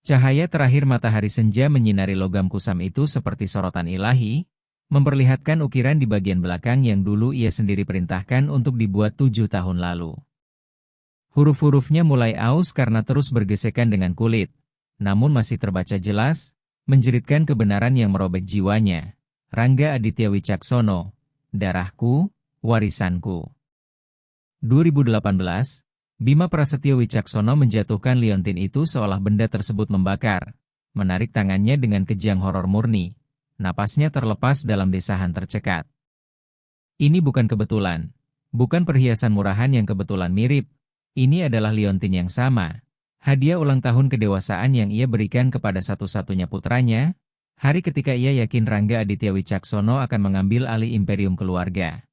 Cahaya terakhir matahari senja menyinari logam kusam itu seperti sorotan ilahi, memperlihatkan ukiran di bagian belakang yang dulu ia sendiri perintahkan untuk dibuat 7 tahun lalu. Huruf-hurufnya mulai aus karena terus bergesekan dengan kulit, namun masih terbaca jelas, menjeritkan kebenaran yang merobek jiwanya. Rangga Aditya Wicaksono, darahku, warisanku. 2018, Bima Prasetyo Wicaksono menjatuhkan liontin itu seolah benda tersebut membakar, menarik tangannya dengan kejang horor murni, napasnya terlepas dalam desahan tercekat. Ini bukan kebetulan, bukan perhiasan murahan yang kebetulan mirip, ini adalah liontin yang sama, hadiah ulang tahun kedewasaan yang ia berikan kepada satu-satunya putranya, hari ketika ia yakin Rangga Aditya Wicaksono akan mengambil alih imperium keluarga.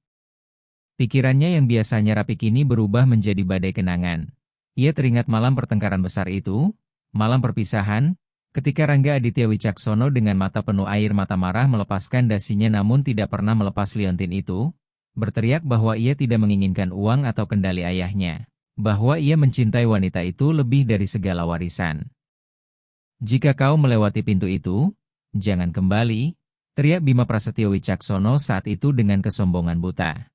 Pikirannya yang biasanya rapi kini berubah menjadi badai kenangan. Ia teringat malam pertengkaran besar itu, malam perpisahan, ketika Rangga Aditya Wicaksono dengan mata penuh air mata marah melepaskan dasinya namun tidak pernah melepas liontin itu, berteriak bahwa ia tidak menginginkan uang atau kendali ayahnya, bahwa ia mencintai wanita itu lebih dari segala warisan. Jika kau melewati pintu itu, jangan kembali, teriak Bima Prasetyo Wicaksono saat itu dengan kesombongan buta.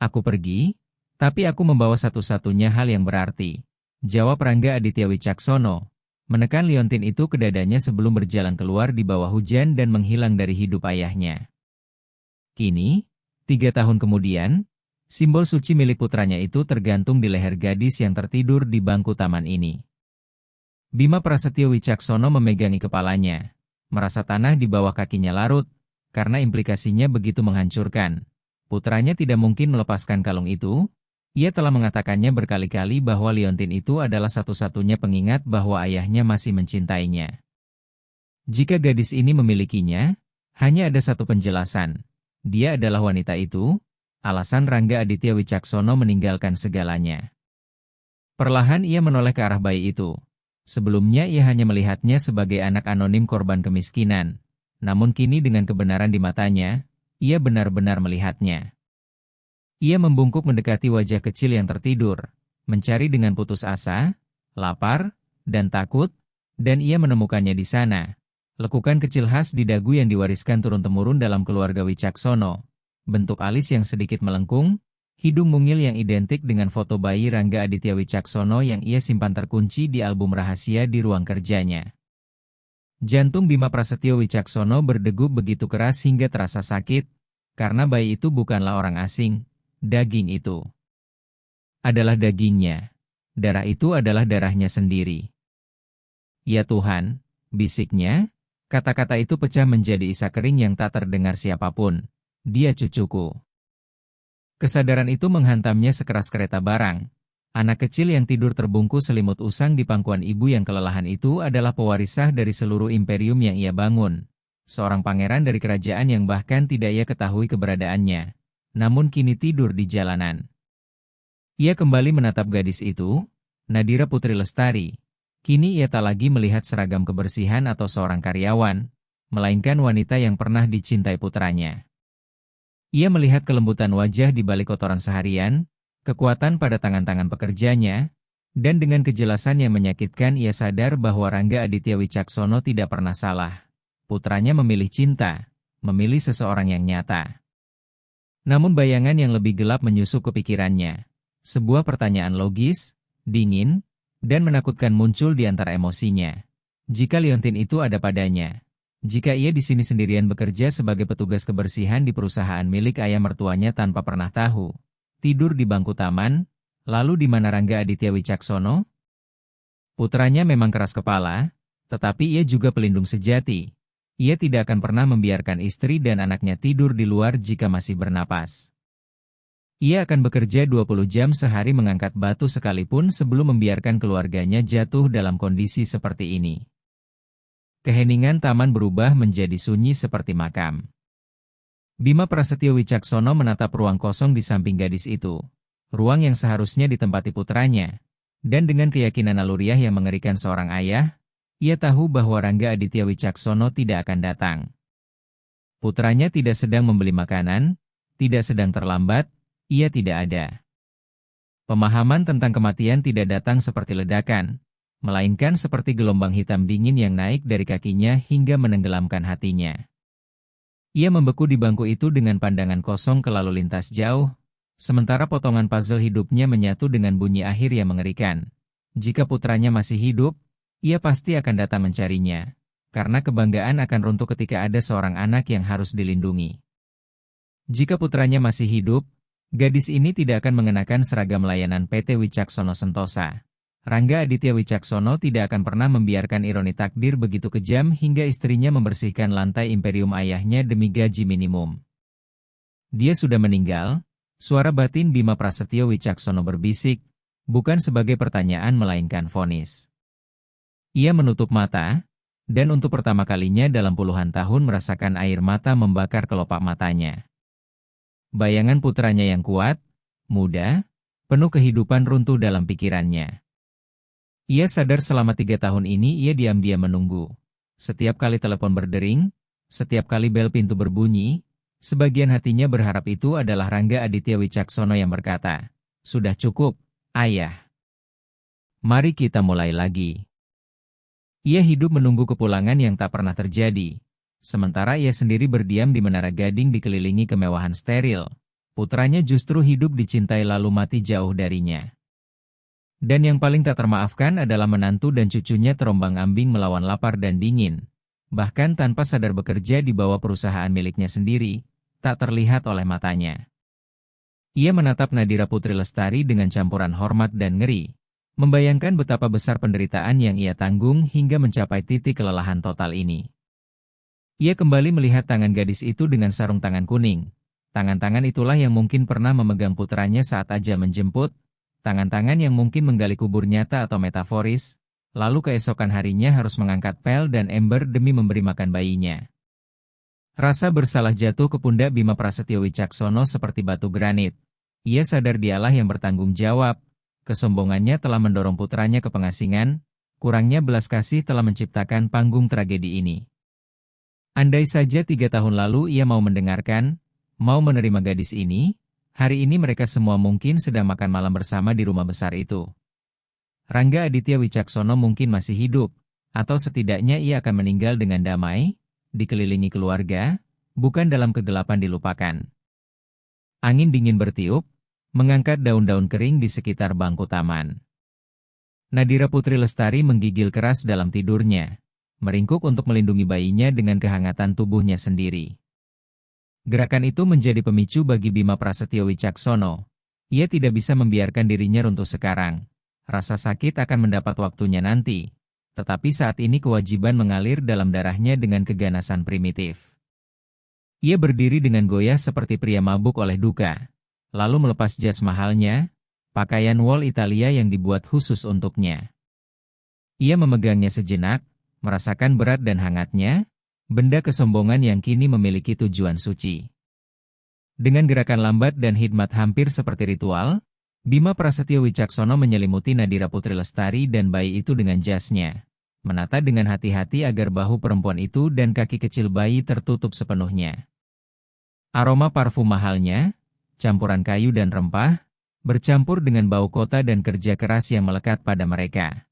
Aku pergi, tapi aku membawa satu-satunya hal yang berarti, jawab Rangga Aditya Wicaksono, menekan liontin itu ke dadanya sebelum berjalan keluar di bawah hujan dan menghilang dari hidup ayahnya. Kini, 3 tahun kemudian, simbol suci milik putranya itu tergantung di leher gadis yang tertidur di bangku taman ini. Bima Prasetyo Wicaksono memegangi kepalanya, merasa tanah di bawah kakinya larut, karena implikasinya begitu menghancurkan. Putranya tidak mungkin melepaskan kalung itu, ia telah mengatakannya berkali-kali bahwa liontin itu adalah satu-satunya pengingat bahwa ayahnya masih mencintainya. Jika gadis ini memilikinya, hanya ada satu penjelasan, dia adalah wanita itu, alasan Rangga Aditya Wicaksono meninggalkan segalanya. Perlahan ia menoleh ke arah bayi itu. Sebelumnya ia hanya melihatnya sebagai anak anonim korban kemiskinan, namun kini dengan kebenaran di matanya, ia benar-benar melihatnya. Ia membungkuk mendekati wajah kecil yang tertidur, mencari dengan putus asa, lapar, dan takut, dan ia menemukannya di sana. Lekukan kecil khas di dagu yang diwariskan turun-temurun dalam keluarga Wicaksono, bentuk alis yang sedikit melengkung, hidung mungil yang identik dengan foto bayi Rangga Aditya Wicaksono yang ia simpan terkunci di album rahasia di ruang kerjanya. Jantung Bima Prasetyo Wicaksono berdegup begitu keras hingga terasa sakit, karena bayi itu bukanlah orang asing, daging itu adalah dagingnya, darah itu adalah darahnya sendiri. Ya Tuhan, bisiknya, kata-kata itu pecah menjadi isak kering yang tak terdengar siapapun, dia cucuku. Kesadaran itu menghantamnya sekeras kereta barang. Anak kecil yang tidur terbungkus selimut usang di pangkuan ibu yang kelelahan itu adalah pewarisah dari seluruh imperium yang ia bangun. Seorang pangeran dari kerajaan yang bahkan tidak ia ketahui keberadaannya, namun kini tidur di jalanan. Ia kembali menatap gadis itu, Nadira Putri Lestari. Kini ia tak lagi melihat seragam kebersihan atau seorang karyawan, melainkan wanita yang pernah dicintai putranya. Ia melihat kelembutan wajah di balik kotoran seharian, kekuatan pada tangan-tangan pekerjanya, dan dengan kejelasan yang menyakitkan ia sadar bahwa Rangga Aditya Wicaksono tidak pernah salah. Putranya memilih cinta, memilih seseorang yang nyata. Namun bayangan yang lebih gelap menyusup ke pikirannya. Sebuah pertanyaan logis, dingin, dan menakutkan muncul di antara emosinya. Jika liontin itu ada padanya, jika ia di sini sendirian bekerja sebagai petugas kebersihan di perusahaan milik ayah mertuanya tanpa pernah tahu, tidur di bangku taman, lalu di mana Rangga Aditya Wicaksono? Putranya memang keras kepala, tetapi ia juga pelindung sejati. Ia tidak akan pernah membiarkan istri dan anaknya tidur di luar jika masih bernapas. Ia akan bekerja 20 jam sehari mengangkat batu sekalipun sebelum membiarkan keluarganya jatuh dalam kondisi seperti ini. Keheningan taman berubah menjadi sunyi seperti makam. Bima Prasetyo Wicaksono menatap ruang kosong di samping gadis itu. Ruang yang seharusnya ditempati putranya. Dan dengan keyakinan naluriah yang mengerikan seorang ayah, ia tahu bahwa Rangga Aditya Wicaksono tidak akan datang. Putranya tidak sedang membeli makanan, tidak sedang terlambat, ia tidak ada. Pemahaman tentang kematian tidak datang seperti ledakan, melainkan seperti gelombang hitam dingin yang naik dari kakinya hingga menenggelamkan hatinya. Ia membeku di bangku itu dengan pandangan kosong ke lalu lintas jauh, sementara potongan puzzle hidupnya menyatu dengan bunyi akhir yang mengerikan. Jika putranya masih hidup, ia pasti akan datang mencarinya, karena kebanggaan akan runtuh ketika ada seorang anak yang harus dilindungi. Jika putranya masih hidup, gadis ini tidak akan mengenakan seragam layanan PT Wicaksono Sentosa. Rangga Aditya Wicaksono tidak akan pernah membiarkan ironi takdir begitu kejam hingga istrinya membersihkan lantai imperium ayahnya demi gaji minimum. Dia sudah meninggal, suara batin Bima Prasetyo Wicaksono berbisik, bukan sebagai pertanyaan melainkan vonis. Ia menutup mata, dan untuk pertama kalinya dalam puluhan tahun merasakan air mata membakar kelopak matanya. Bayangan putranya yang kuat, muda, penuh kehidupan runtuh dalam pikirannya. Ia sadar selama 3 tahun ini ia diam-diam menunggu. Setiap kali telepon berdering, setiap kali bel pintu berbunyi, sebagian hatinya berharap itu adalah Rangga Aditya Wicaksono yang berkata, "Sudah cukup, ayah. Mari kita mulai lagi." Ia hidup menunggu kepulangan yang tak pernah terjadi. Sementara ia sendiri berdiam di Menara Gading dikelilingi kemewahan steril. Putranya justru hidup dicintai lalu mati jauh darinya. Dan yang paling tak termaafkan adalah menantu dan cucunya terombang-ambing melawan lapar dan dingin. Bahkan tanpa sadar bekerja di bawah perusahaan miliknya sendiri, tak terlihat oleh matanya. Ia menatap Nadira Putri Lestari dengan campuran hormat dan ngeri. Membayangkan betapa besar penderitaan yang ia tanggung hingga mencapai titik kelelahan total ini. Ia kembali melihat tangan gadis itu dengan sarung tangan kuning. Tangan-tangan itulah yang mungkin pernah memegang putranya saat ajal menjemput, tangan-tangan yang mungkin menggali kubur nyata atau metaforis, lalu keesokan harinya harus mengangkat pel dan ember demi memberi makan bayinya. Rasa bersalah jatuh ke pundak Bima Prasetyo Wicaksono seperti batu granit. Ia sadar dialah yang bertanggung jawab, kesombongannya telah mendorong putranya ke pengasingan, kurangnya belas kasih telah menciptakan panggung tragedi ini. Andai saja 3 tahun lalu ia mau mendengarkan, mau menerima gadis ini, hari ini mereka semua mungkin sedang makan malam bersama di rumah besar itu. Rangga Aditya Wicaksono mungkin masih hidup, atau setidaknya ia akan meninggal dengan damai, dikelilingi keluarga, bukan dalam kegelapan dilupakan. Angin dingin bertiup, mengangkat daun-daun kering di sekitar bangku taman. Nadira Putri Lestari menggigil keras dalam tidurnya, meringkuk untuk melindungi bayinya dengan kehangatan tubuhnya sendiri. Gerakan itu menjadi pemicu bagi Bima Prasetyo Wicaksono. Ia tidak bisa membiarkan dirinya runtuh sekarang. Rasa sakit akan mendapat waktunya nanti. Tetapi saat ini kewajiban mengalir dalam darahnya dengan keganasan primitif. Ia berdiri dengan goyah seperti pria mabuk oleh duka. Lalu melepas jas mahalnya, pakaian wol Italia yang dibuat khusus untuknya. Ia memegangnya sejenak, merasakan berat dan hangatnya, benda kesombongan yang kini memiliki tujuan suci. Dengan gerakan lambat dan hikmat hampir seperti ritual, Bima Prasetyo Wicaksono menyelimuti Nadira Putri Lestari dan bayi itu dengan jasnya. Menata dengan hati-hati agar bahu perempuan itu dan kaki kecil bayi tertutup sepenuhnya. Aroma parfum mahalnya, campuran kayu dan rempah, bercampur dengan bau kota dan kerja keras yang melekat pada mereka.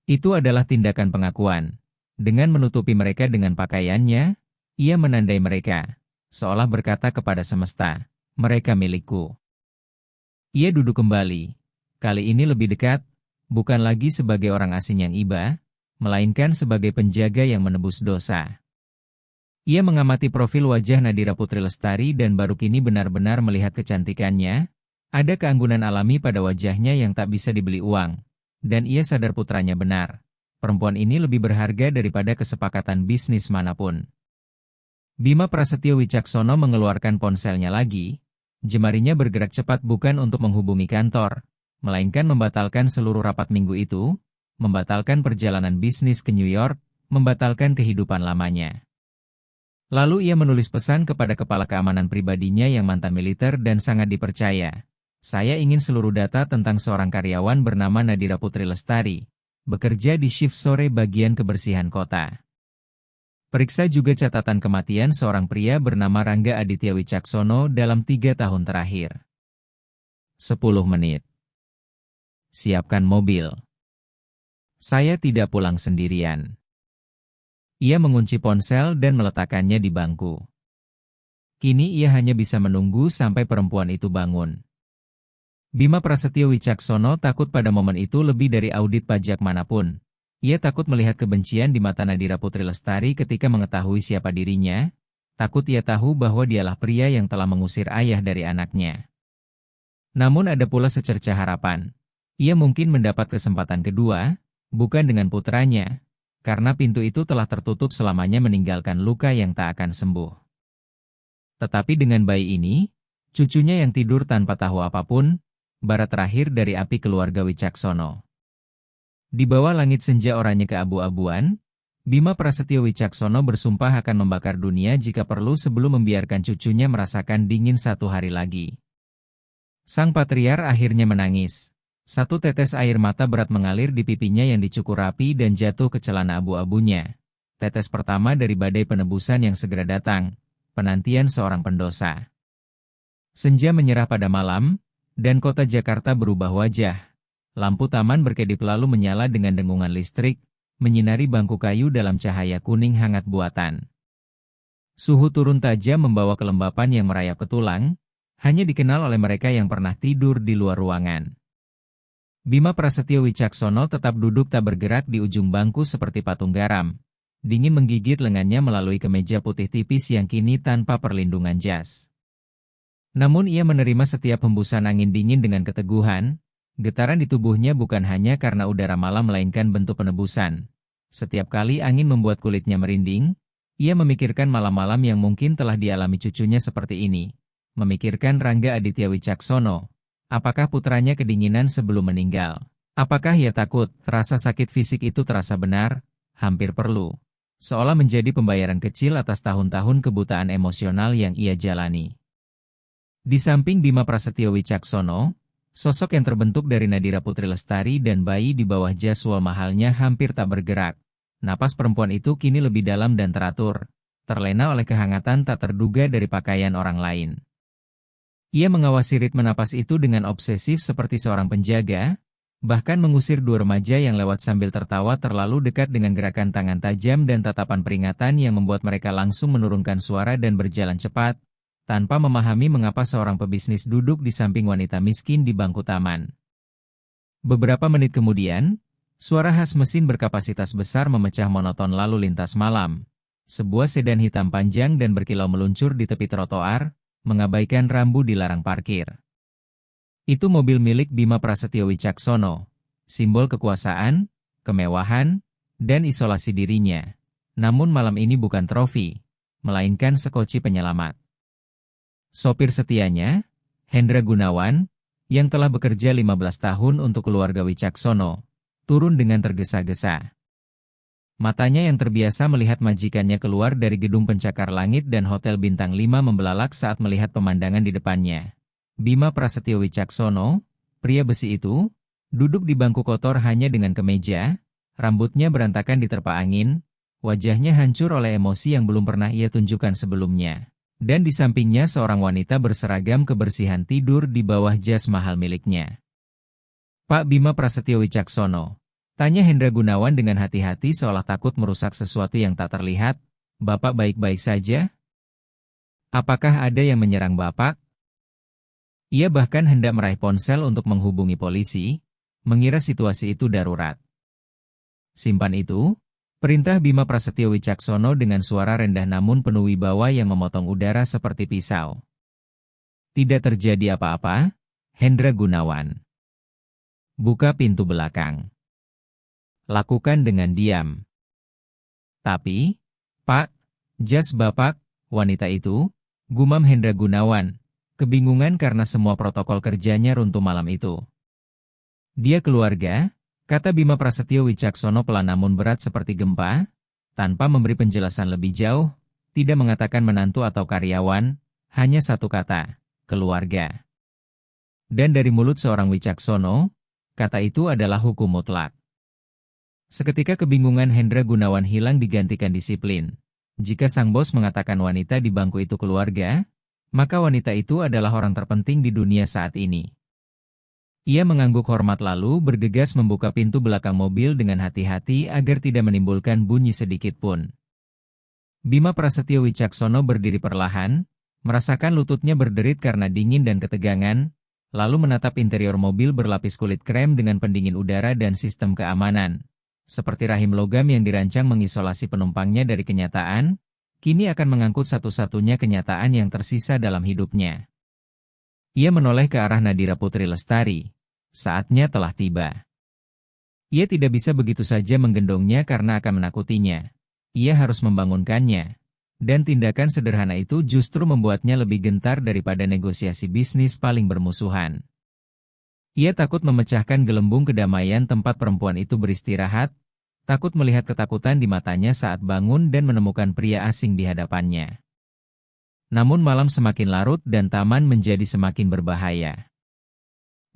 Itu adalah tindakan pengakuan. Dengan menutupi mereka dengan pakaiannya, ia menandai mereka, seolah berkata kepada semesta, mereka milikku. Ia duduk kembali, kali ini lebih dekat, bukan lagi sebagai orang asing yang iba, melainkan sebagai penjaga yang menebus dosa. Ia mengamati profil wajah Nadira Putri Lestari dan baru kini benar-benar melihat kecantikannya, ada keanggunan alami pada wajahnya yang tak bisa dibeli uang, dan ia sadar putranya benar. Perempuan ini lebih berharga daripada kesepakatan bisnis manapun. Bima Prasetyo Wicaksono mengeluarkan ponselnya lagi. Jemarinya bergerak cepat bukan untuk menghubungi kantor, melainkan membatalkan seluruh rapat minggu itu, membatalkan perjalanan bisnis ke New York, membatalkan kehidupan lamanya. Lalu ia menulis pesan kepada kepala keamanan pribadinya yang mantan militer dan sangat dipercaya. Saya ingin seluruh data tentang seorang karyawan bernama Nadira Putri Lestari, bekerja di shift sore bagian kebersihan kota. Periksa juga catatan kematian seorang pria bernama Rangga Aditya Wicaksono dalam 3 tahun terakhir. 10 menit. Siapkan mobil. Saya tidak pulang sendirian. Ia mengunci ponsel dan meletakkannya di bangku. Kini ia hanya bisa menunggu sampai perempuan itu bangun. Bima Prasetyo Wicaksono takut pada momen itu lebih dari audit pajak manapun. Ia takut melihat kebencian di mata Nadira Putri Lestari ketika mengetahui siapa dirinya, takut ia tahu bahwa dialah pria yang telah mengusir ayah dari anaknya. Namun ada pula secerca harapan. Ia mungkin mendapat kesempatan kedua, bukan dengan putranya, karena pintu itu telah tertutup selamanya meninggalkan luka yang tak akan sembuh. Tetapi dengan bayi ini, cucunya yang tidur tanpa tahu apapun, bara terakhir dari api keluarga Wicaksono. Di bawah langit senja oranye keabu-abuan, Bima Prasetyo Wicaksono bersumpah akan membakar dunia jika perlu sebelum membiarkan cucunya merasakan dingin 1 hari lagi. Sang patriar akhirnya menangis. 1 tetes air mata berat mengalir di pipinya yang dicukur rapi dan jatuh ke celana abu-abunya. Tetes pertama dari badai penebusan yang segera datang, penantian seorang pendosa. Senja menyerah pada malam, dan kota Jakarta berubah wajah. Lampu taman berkedip lalu menyala dengan dengungan listrik, menyinari bangku kayu dalam cahaya kuning hangat buatan. Suhu turun tajam membawa kelembapan yang merayap ke tulang, hanya dikenal oleh mereka yang pernah tidur di luar ruangan. Bima Prasetyo Wicaksono tetap duduk tak bergerak di ujung bangku seperti patung garam. Dingin menggigit lengannya melalui kemeja putih tipis yang kini tanpa perlindungan jas. Namun ia menerima setiap hembusan angin dingin dengan keteguhan. Getaran di tubuhnya bukan hanya karena udara malam melainkan bentuk penebusan. Setiap kali angin membuat kulitnya merinding, ia memikirkan malam-malam yang mungkin telah dialami cucunya seperti ini. Memikirkan Rangga Aditya Wicaksono. Apakah putranya kedinginan sebelum meninggal? Apakah ia takut, rasa sakit fisik itu terasa benar, hampir perlu. Seolah menjadi pembayaran kecil atas tahun-tahun kebutaan emosional yang ia jalani. Di samping Bima Prasetyo Wicaksono, sosok yang terbentuk dari Nadira Putri Lestari dan bayi di bawah jas wol mahalnya hampir tak bergerak. Napas perempuan itu kini lebih dalam dan teratur, terlena oleh kehangatan tak terduga dari pakaian orang lain. Ia mengawasi ritme napas itu dengan obsesif seperti seorang penjaga, bahkan mengusir 2 remaja yang lewat sambil tertawa terlalu dekat dengan gerakan tangan tajam dan tatapan peringatan yang membuat mereka langsung menurunkan suara dan berjalan cepat, tanpa memahami mengapa seorang pebisnis duduk di samping wanita miskin di bangku taman. Beberapa menit kemudian, suara khas mesin berkapasitas besar memecah monoton lalu lintas malam. Sebuah sedan hitam panjang dan berkilau meluncur di tepi trotoar, mengabaikan rambu dilarang parkir. Itu mobil milik Bima Prasetyo Wicaksono, simbol kekuasaan, kemewahan, dan isolasi dirinya. Namun malam ini bukan trofi, melainkan sekoci penyelamat. Sopir setianya, Hendra Gunawan, yang telah bekerja 15 tahun untuk keluarga Wicaksono, turun dengan tergesa-gesa. Matanya yang terbiasa melihat majikannya keluar dari gedung pencakar langit dan hotel bintang 5 membelalak saat melihat pemandangan di depannya. Bima Prasetyo Wicaksono, pria besi itu, duduk di bangku kotor hanya dengan kemeja, rambutnya berantakan diterpa angin, wajahnya hancur oleh emosi yang belum pernah ia tunjukkan sebelumnya. Dan di sampingnya seorang wanita berseragam kebersihan tidur di bawah jas mahal miliknya. "Pak Bima Prasetyo Wicaksono," tanya Hendra Gunawan dengan hati-hati seolah takut merusak sesuatu yang tak terlihat, "Bapak baik-baik saja? Apakah ada yang menyerang Bapak?" Ia bahkan hendak meraih ponsel untuk menghubungi polisi, mengira situasi itu darurat. "Simpan itu," perintah Bima Prasetyo Wicaksono dengan suara rendah namun penuh wibawa yang memotong udara seperti pisau. "Tidak terjadi apa-apa, Hendra Gunawan. Buka pintu belakang. Lakukan dengan diam." "Tapi, Pak, jas Bapak," wanita itu, gumam Hendra Gunawan, kebingungan karena semua protokol kerjanya runtuh malam itu. "Dia keluarga," kata Bima Prasetyo Wicaksono pelan namun berat seperti gempa, tanpa memberi penjelasan lebih jauh, tidak mengatakan menantu atau karyawan, hanya satu kata, keluarga. Dan dari mulut seorang Wicaksono, kata itu adalah hukum mutlak. Seketika kebingungan Hendra Gunawan hilang digantikan disiplin. Jika sang bos mengatakan wanita di bangku itu keluarga, maka wanita itu adalah orang terpenting di dunia saat ini. Ia mengangguk hormat lalu bergegas membuka pintu belakang mobil dengan hati-hati agar tidak menimbulkan bunyi sedikit pun. Bima Prasetyo Wicaksono berdiri perlahan, merasakan lututnya berderit karena dingin dan ketegangan, lalu menatap interior mobil berlapis kulit krem dengan pendingin udara dan sistem keamanan. Seperti rahim logam yang dirancang mengisolasi penumpangnya dari kenyataan, kini akan mengangkut satu-satunya kenyataan yang tersisa dalam hidupnya. Ia menoleh ke arah Nadira Putri Lestari. Saatnya telah tiba. Ia tidak bisa begitu saja menggendongnya karena akan menakutinya. Ia harus membangunkannya. Dan tindakan sederhana itu justru membuatnya lebih gentar daripada negosiasi bisnis paling bermusuhan. Ia takut memecahkan gelembung kedamaian tempat perempuan itu beristirahat, takut melihat ketakutan di matanya saat bangun dan menemukan pria asing di hadapannya. Namun malam semakin larut dan taman menjadi semakin berbahaya.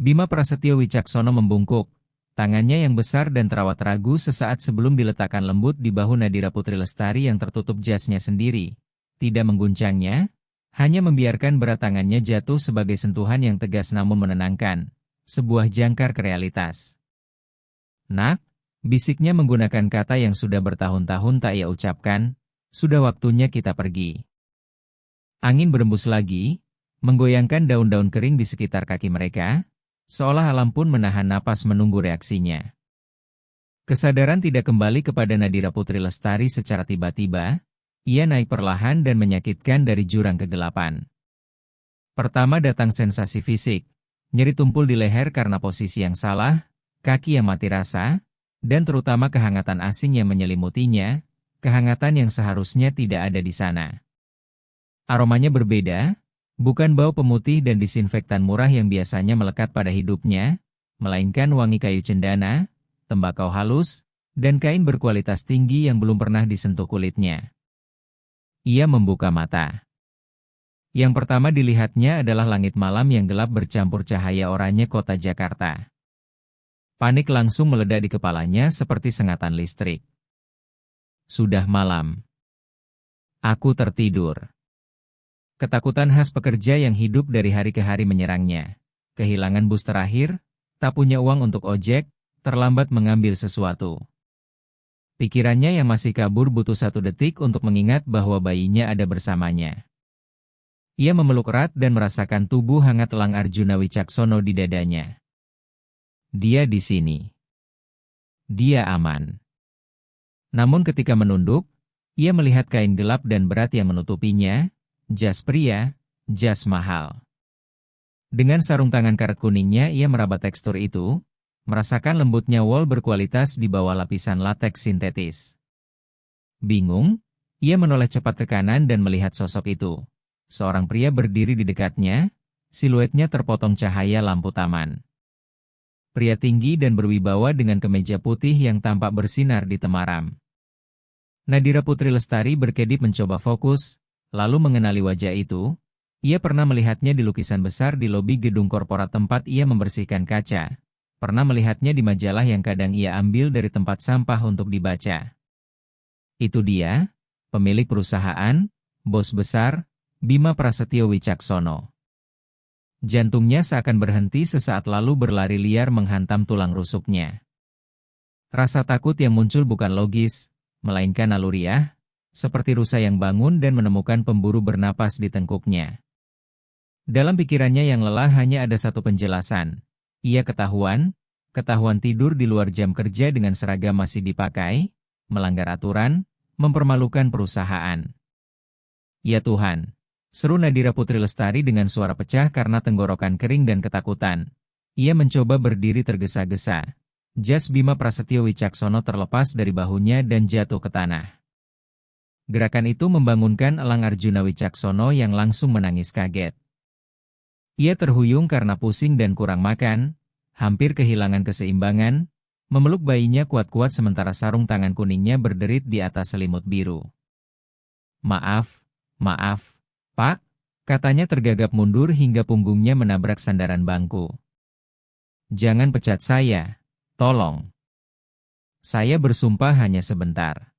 Bima Prasetyo Wicaksono membungkuk, tangannya yang besar dan terawat ragu sesaat sebelum diletakkan lembut di bahu Nadira Putri Lestari yang tertutup jasnya sendiri. Tidak mengguncangnya, hanya membiarkan berat tangannya jatuh sebagai sentuhan yang tegas namun menenangkan. Sebuah jangkar ke realitas. "Nak," bisiknya menggunakan kata yang sudah bertahun-tahun tak ia ucapkan, "sudah waktunya kita pergi." Angin berembus lagi, menggoyangkan daun-daun kering di sekitar kaki mereka, seolah alam pun menahan napas menunggu reaksinya. Kesadaran tidak kembali kepada Nadira Putri Lestari secara tiba-tiba, ia naik perlahan dan menyakitkan dari jurang kegelapan. Pertama datang sensasi fisik, nyeri tumpul di leher karena posisi yang salah, kaki yang mati rasa, dan terutama kehangatan asing yang menyelimutinya, kehangatan yang seharusnya tidak ada di sana. Aromanya berbeda, bukan bau pemutih dan disinfektan murah yang biasanya melekat pada hidupnya, melainkan wangi kayu cendana, tembakau halus, dan kain berkualitas tinggi yang belum pernah disentuh kulitnya. Ia membuka mata. Yang pertama dilihatnya adalah langit malam yang gelap bercampur cahaya oranye kota Jakarta. Panik langsung meledak di kepalanya seperti sengatan listrik. Sudah malam. Aku tertidur. Ketakutan khas pekerja yang hidup dari hari ke hari menyerangnya. Kehilangan bus terakhir, tak punya uang untuk ojek, terlambat mengambil sesuatu. Pikirannya yang masih kabur butuh 1 detik untuk mengingat bahwa bayinya ada bersamanya. Ia memeluk erat dan merasakan tubuh hangat elang Arjuna Wicaksono di dadanya. Dia di sini. Dia aman. Namun ketika menunduk, ia melihat kain gelap dan berat yang menutupinya, jas pria, jas mahal. Dengan sarung tangan karet kuningnya ia meraba tekstur itu, merasakan lembutnya wol berkualitas di bawah lapisan lateks sintetis. Bingung, ia menoleh cepat ke kanan dan melihat sosok itu. Seorang pria berdiri di dekatnya, siluetnya terpotong cahaya lampu taman. Pria tinggi dan berwibawa dengan kemeja putih yang tampak bersinar di temaram. Nadira Putri Lestari berkedip mencoba fokus, lalu mengenali wajah itu, Ia pernah melihatnya di lukisan besar di lobi gedung korporat tempat ia membersihkan kaca. Pernah melihatnya di majalah yang kadang ia ambil dari tempat sampah untuk dibaca. Itu dia, pemilik perusahaan, bos besar, Bima Prasetyo Wicaksono. Jantungnya seakan berhenti sesaat lalu berlari liar menghantam tulang rusuknya. Rasa takut yang muncul bukan logis, melainkan naluriah, seperti rusa yang bangun dan menemukan pemburu bernapas di tengkuknya. Dalam pikirannya yang lelah hanya ada satu penjelasan. Ia ketahuan tidur di luar jam kerja dengan seragam masih dipakai, melanggar aturan, mempermalukan perusahaan. Ya Tuhan, seru Nadira Putri Lestari dengan suara pecah karena tenggorokan kering dan ketakutan. Ia mencoba berdiri tergesa-gesa. Jas Bima Prasetyo Wicaksono terlepas dari bahunya dan jatuh ke tanah. Gerakan itu membangunkan Elang Arjuna Wicaksono yang langsung menangis kaget. Ia terhuyung karena pusing dan kurang makan, hampir kehilangan keseimbangan, memeluk bayinya kuat-kuat sementara sarung tangan kuningnya berderit di atas selimut biru. Maaf, Pak, katanya tergagap mundur hingga punggungnya menabrak sandaran bangku. Jangan pecat saya, tolong. Saya bersumpah hanya sebentar.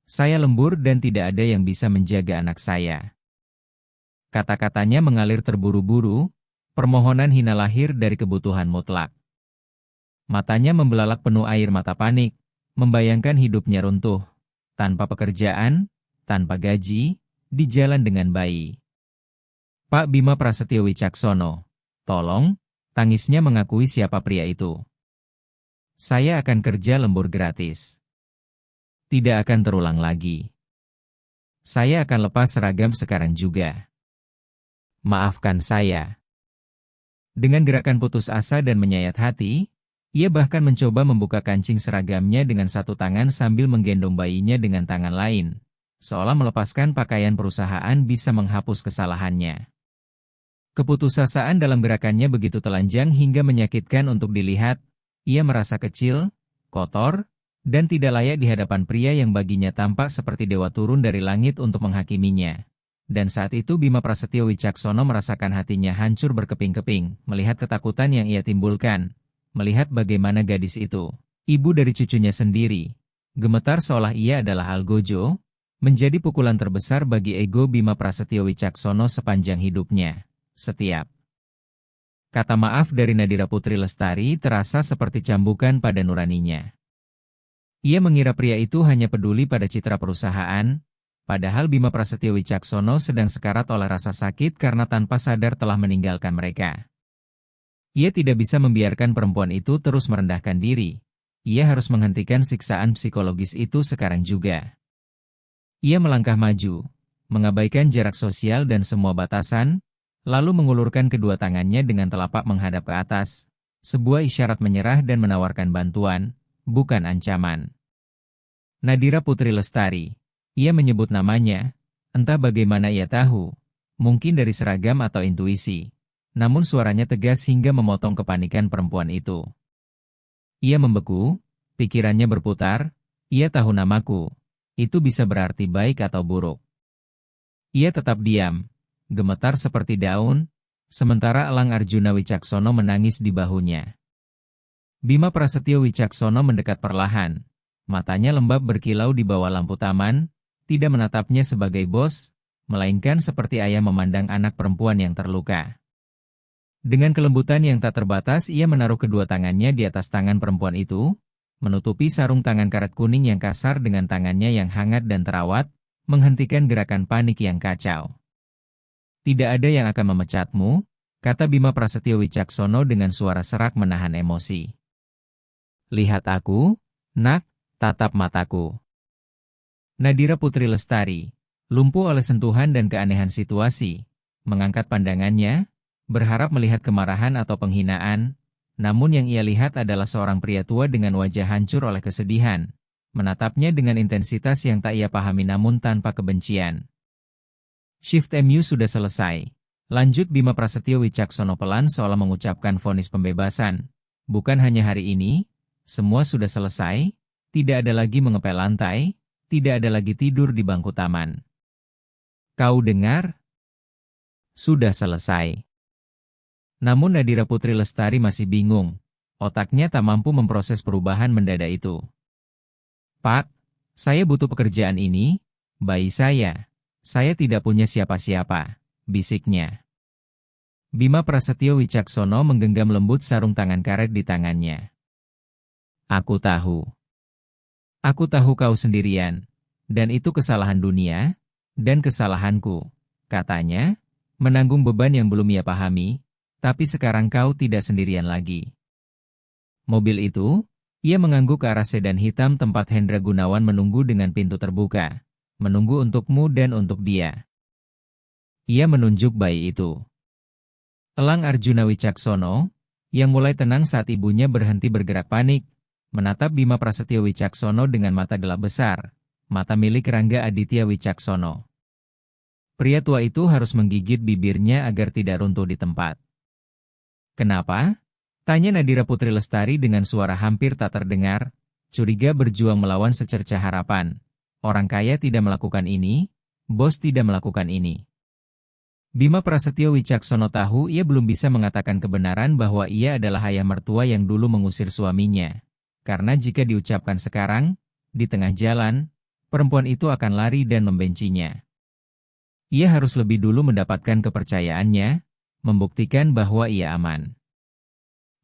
Saya lembur dan tidak ada yang bisa menjaga anak saya. Kata-katanya mengalir terburu-buru, permohonan hina lahir dari kebutuhan mutlak. Matanya membelalak penuh air mata panik, membayangkan hidupnya runtuh, tanpa pekerjaan, tanpa gaji, di jalan dengan bayi. Pak Bima Prasetyo Wicaksono, tolong, tangisnya mengakui siapa pria itu. Saya akan kerja lembur gratis. Tidak akan terulang lagi. Saya akan lepas seragam sekarang juga. Maafkan saya. Dengan gerakan putus asa dan menyayat hati, ia bahkan mencoba membuka kancing seragamnya dengan satu tangan sambil menggendong bayinya dengan tangan lain, seolah melepaskan pakaian perusahaan bisa menghapus kesalahannya. Keputusasaan dalam gerakannya begitu telanjang hingga menyakitkan untuk dilihat. Ia merasa kecil, kotor, dan tidak layak di hadapan pria yang baginya tampak seperti dewa turun dari langit untuk menghakiminya. Dan saat itu Bima Prasetyo Wicaksono merasakan hatinya hancur berkeping-keping, melihat ketakutan yang ia timbulkan, melihat bagaimana gadis itu, ibu dari cucunya sendiri, gemetar seolah ia adalah algojo, menjadi pukulan terbesar bagi ego Bima Prasetyo Wicaksono sepanjang hidupnya. Setiap kata maaf dari Nadira Putri Lestari terasa seperti cambukan pada nuraninya. Ia mengira pria itu hanya peduli pada citra perusahaan, padahal Bima Prasetyo Wicaksono sedang sekarat oleh rasa sakit karena tanpa sadar telah meninggalkan mereka. Ia tidak bisa membiarkan perempuan itu terus merendahkan diri. Ia harus menghentikan siksaan psikologis itu sekarang juga. Ia melangkah maju, mengabaikan jarak sosial dan semua batasan, lalu mengulurkan kedua tangannya dengan telapak menghadap ke atas, sebuah isyarat menyerah dan menawarkan bantuan, bukan ancaman. Nadira Putri Lestari. Ia menyebut namanya, entah bagaimana ia tahu, mungkin dari seragam atau intuisi, namun suaranya tegas hingga memotong kepanikan perempuan itu. Ia membeku, pikirannya berputar, ia tahu namaku, itu bisa berarti baik atau buruk. Ia tetap diam, gemetar seperti daun, sementara Elang Arjuna Wicaksono menangis di bahunya. Bima Prasetyo Wicaksono mendekat perlahan, matanya lembab berkilau di bawah lampu taman, tidak menatapnya sebagai bos, melainkan seperti ayah memandang anak perempuan yang terluka. Dengan kelembutan yang tak terbatas ia menaruh kedua tangannya di atas tangan perempuan itu, menutupi sarung tangan karet kuning yang kasar dengan tangannya yang hangat dan terawat, menghentikan gerakan panik yang kacau. Tidak ada yang akan memecatmu, kata Bima Prasetyo Wicaksono dengan suara serak menahan emosi. Lihat aku, nak, tatap mataku. Nadira Putri Lestari, lumpuh oleh sentuhan dan keanehan situasi, mengangkat pandangannya, berharap melihat kemarahan atau penghinaan, namun yang ia lihat adalah seorang pria tua dengan wajah hancur oleh kesedihan, menatapnya dengan intensitas yang tak ia pahami namun tanpa kebencian. Shift MU sudah selesai. Lanjut Bima Prasetyo Wicaksono pelan seolah mengucapkan vonis pembebasan. Bukan hanya hari ini, semua sudah selesai, tidak ada lagi mengepel lantai, tidak ada lagi tidur di bangku taman. Kau dengar? Sudah selesai. Namun Nadira Putri Lestari masih bingung. Otaknya tak mampu memproses perubahan mendadak itu. Pak, saya butuh pekerjaan ini, bayi saya. Saya tidak punya siapa-siapa, bisiknya. Bima Prasetyo Wicaksono menggenggam lembut sarung tangan karet di tangannya. Aku tahu. Aku tahu kau sendirian. Dan itu kesalahan dunia, dan kesalahanku, katanya, menanggung beban yang belum ia pahami, tapi sekarang kau tidak sendirian lagi. Mobil itu, ia mengangguk ke arah sedan hitam tempat Hendra Gunawan menunggu dengan pintu terbuka. Menunggu untukmu dan untuk dia. Ia menunjuk bayi itu. Elang Arjuna Wicaksono, yang mulai tenang saat ibunya berhenti bergerak panik, menatap Bima Prasetyo Wicaksono dengan mata gelap besar, mata milik Rangga Aditya Wicaksono. Pria tua itu harus menggigit bibirnya agar tidak runtuh di tempat. Kenapa? Tanya Nadira Putri Lestari dengan suara hampir tak terdengar, curiga berjuang melawan secercah harapan. Orang kaya tidak melakukan ini, bos tidak melakukan ini. Bima Prasetyo Wicaksono tahu ia belum bisa mengatakan kebenaran bahwa ia adalah ayah mertua yang dulu mengusir suaminya. Karena jika diucapkan sekarang, di tengah jalan, perempuan itu akan lari dan membencinya. Ia harus lebih dulu mendapatkan kepercayaannya, membuktikan bahwa ia aman.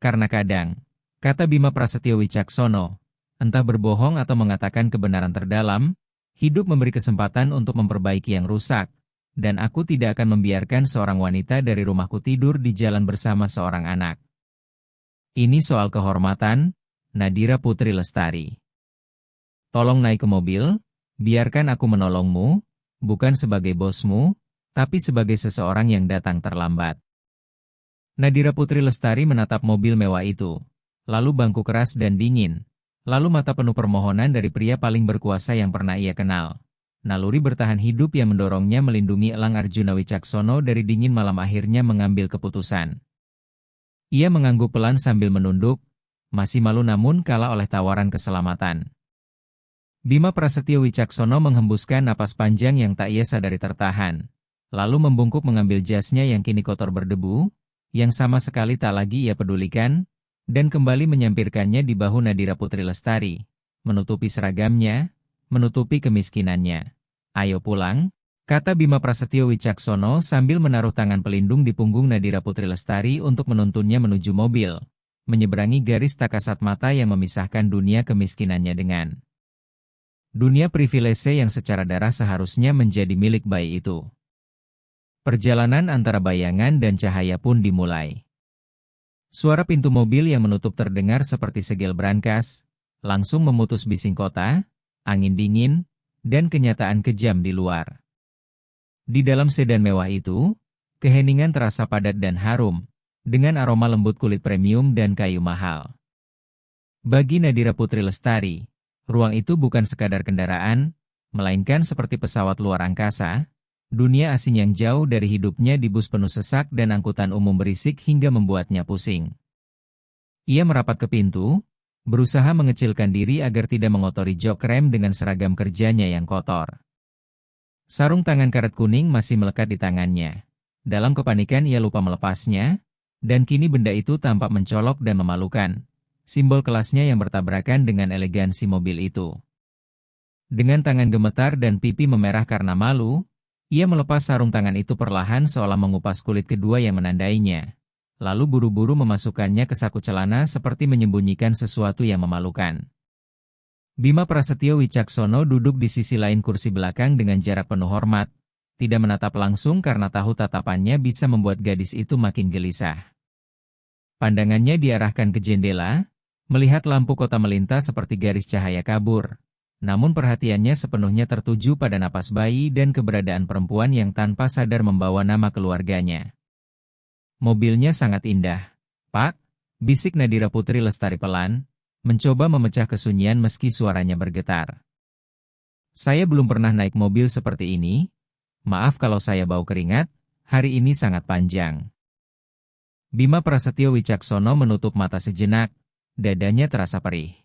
Karena kadang, kata Bima Prasetyo Wicaksono, entah berbohong atau mengatakan kebenaran terdalam, hidup memberi kesempatan untuk memperbaiki yang rusak, dan aku tidak akan membiarkan seorang wanita dari rumahku tidur di jalan bersama seorang anak. Ini soal kehormatan, Nadira Putri Lestari. Tolong naik ke mobil, biarkan aku menolongmu, bukan sebagai bosmu, tapi sebagai seseorang yang datang terlambat. Nadira Putri Lestari menatap mobil mewah itu, lalu bangku keras dan dingin, lalu mata penuh permohonan dari pria paling berkuasa yang pernah ia kenal. Naluri bertahan hidup yang mendorongnya melindungi Elang Arjuna Wicaksono dari dingin malam akhirnya mengambil keputusan. Ia mengangguk pelan sambil menunduk, masih malu namun kalah oleh tawaran keselamatan. Bima Prasetyo Wicaksono menghembuskan napas panjang yang tak ia sadari tertahan, lalu membungkuk mengambil jasnya yang kini kotor berdebu, yang sama sekali tak lagi ia pedulikan, dan kembali menyampirkannya di bahu Nadira Putri Lestari, menutupi seragamnya, menutupi kemiskinannya. Ayo pulang, kata Bima Prasetyo Wicaksono sambil menaruh tangan pelindung di punggung Nadira Putri Lestari untuk menuntunnya menuju mobil, menyeberangi garis tak kasat mata yang memisahkan dunia kemiskinannya dengan dunia privilese yang secara darah seharusnya menjadi milik bayi itu. Perjalanan antara bayangan dan cahaya pun dimulai. Suara pintu mobil yang menutup terdengar seperti segel brankas, langsung memutus bising kota, angin dingin, dan kenyataan kejam di luar. Di dalam sedan mewah itu, keheningan terasa padat dan harum, dengan aroma lembut kulit premium dan kayu mahal. Bagi Nadira Putri Lestari, ruang itu bukan sekadar kendaraan, melainkan seperti pesawat luar angkasa, dunia asing yang jauh dari hidupnya di bus penuh sesak dan angkutan umum berisik hingga membuatnya pusing. Ia merapat ke pintu, berusaha mengecilkan diri agar tidak mengotori jok rem dengan seragam kerjanya yang kotor. Sarung tangan karet kuning masih melekat di tangannya. Dalam kepanikan ia lupa melepasnya, dan kini benda itu tampak mencolok dan memalukan, simbol kelasnya yang bertabrakan dengan elegansi mobil itu. Dengan tangan gemetar dan pipi memerah karena malu, ia melepas sarung tangan itu perlahan seolah mengupas kulit kedua yang menandainya. Lalu buru-buru memasukkannya ke saku celana seperti menyembunyikan sesuatu yang memalukan. Bima Prasetyo Wicaksono duduk di sisi lain kursi belakang dengan jarak penuh hormat, tidak menatap langsung karena tahu tatapannya bisa membuat gadis itu makin gelisah. Pandangannya diarahkan ke jendela, melihat lampu kota melintas seperti garis cahaya kabur. Namun perhatiannya sepenuhnya tertuju pada napas bayi dan keberadaan perempuan yang tanpa sadar membawa nama keluarganya. Mobilnya sangat indah, Pak, bisik Nadira Putri Lestari pelan, mencoba memecah kesunyian meski suaranya bergetar. Saya belum pernah naik mobil seperti ini, maaf kalau saya bau keringat, hari ini sangat panjang. Bima Prasetyo Wicaksono menutup mata sejenak, dadanya terasa perih.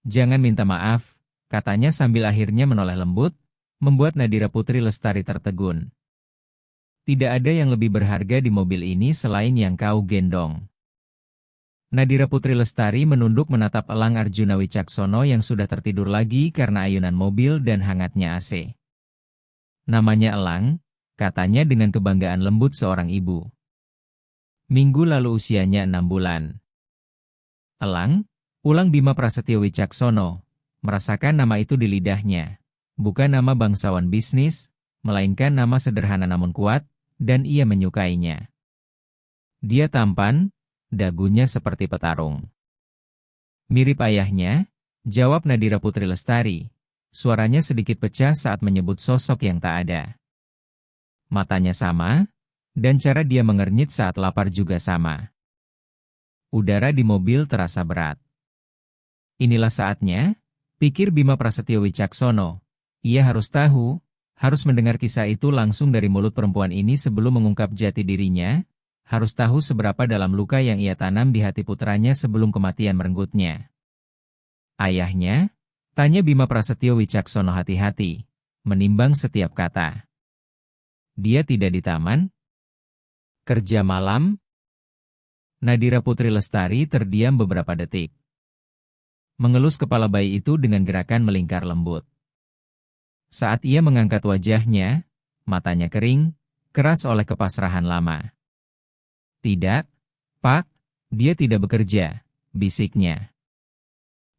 Jangan minta maaf, katanya sambil akhirnya menoleh lembut, membuat Nadira Putri Lestari tertegun. Tidak ada yang lebih berharga di mobil ini selain yang kau gendong. Nadira Putri Lestari menunduk menatap elang Arjuna Wicaksono yang sudah tertidur lagi karena ayunan mobil dan hangatnya AC. Namanya Elang, katanya dengan kebanggaan lembut seorang ibu. Minggu lalu usianya 6 bulan. Elang, ulang Bima Prasetyo Wicaksono, merasakan nama itu di lidahnya. Bukan nama bangsawan bisnis, melainkan nama sederhana namun kuat, dan ia menyukainya. Dia tampan, dagunya seperti petarung. Mirip ayahnya, jawab Nadira Putri Lestari. Suaranya sedikit pecah saat menyebut sosok yang tak ada. Matanya sama, dan cara dia mengernyit saat lapar juga sama. Udara di mobil terasa berat. Inilah saatnya, pikir Bima Prasetyo Wicaksono. Ia harus tahu, harus mendengar kisah itu langsung dari mulut perempuan ini sebelum mengungkap jati dirinya, harus tahu seberapa dalam luka yang ia tanam di hati putranya sebelum kematian merenggutnya. Ayahnya, tanya Bima Prasetyo Wicaksono hati-hati, menimbang setiap kata. Dia tidak di taman? Kerja malam? Nadira Putri Lestari terdiam beberapa detik. Mengelus kepala bayi itu dengan gerakan melingkar lembut. Saat ia mengangkat wajahnya, matanya kering, keras oleh kepasrahan lama. Tidak, Pak, dia tidak bekerja, bisiknya.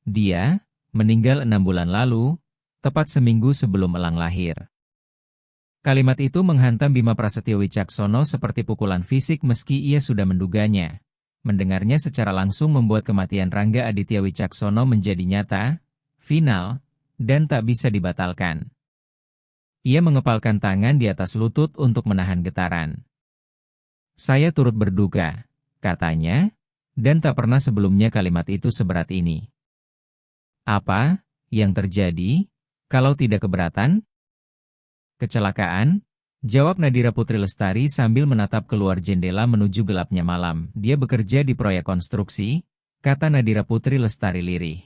Dia meninggal 6 bulan lalu, tepat seminggu sebelum Elang lahir. Kalimat itu menghantam Bima Prasetyo Wicaksono seperti pukulan fisik meski ia sudah menduganya. Mendengarnya secara langsung membuat kematian Rangga Aditya Wicaksono menjadi nyata, final, dan tak bisa dibatalkan. Ia mengepalkan tangan di atas lutut untuk menahan getaran. Saya turut berduka, katanya, dan tak pernah sebelumnya kalimat itu seberat ini. Apa yang terjadi, kalau tidak keberatan? Kecelakaan, jawab Nadira Putri Lestari sambil menatap keluar jendela menuju gelapnya malam. Dia bekerja di proyek konstruksi, kata Nadira Putri Lestari lirih.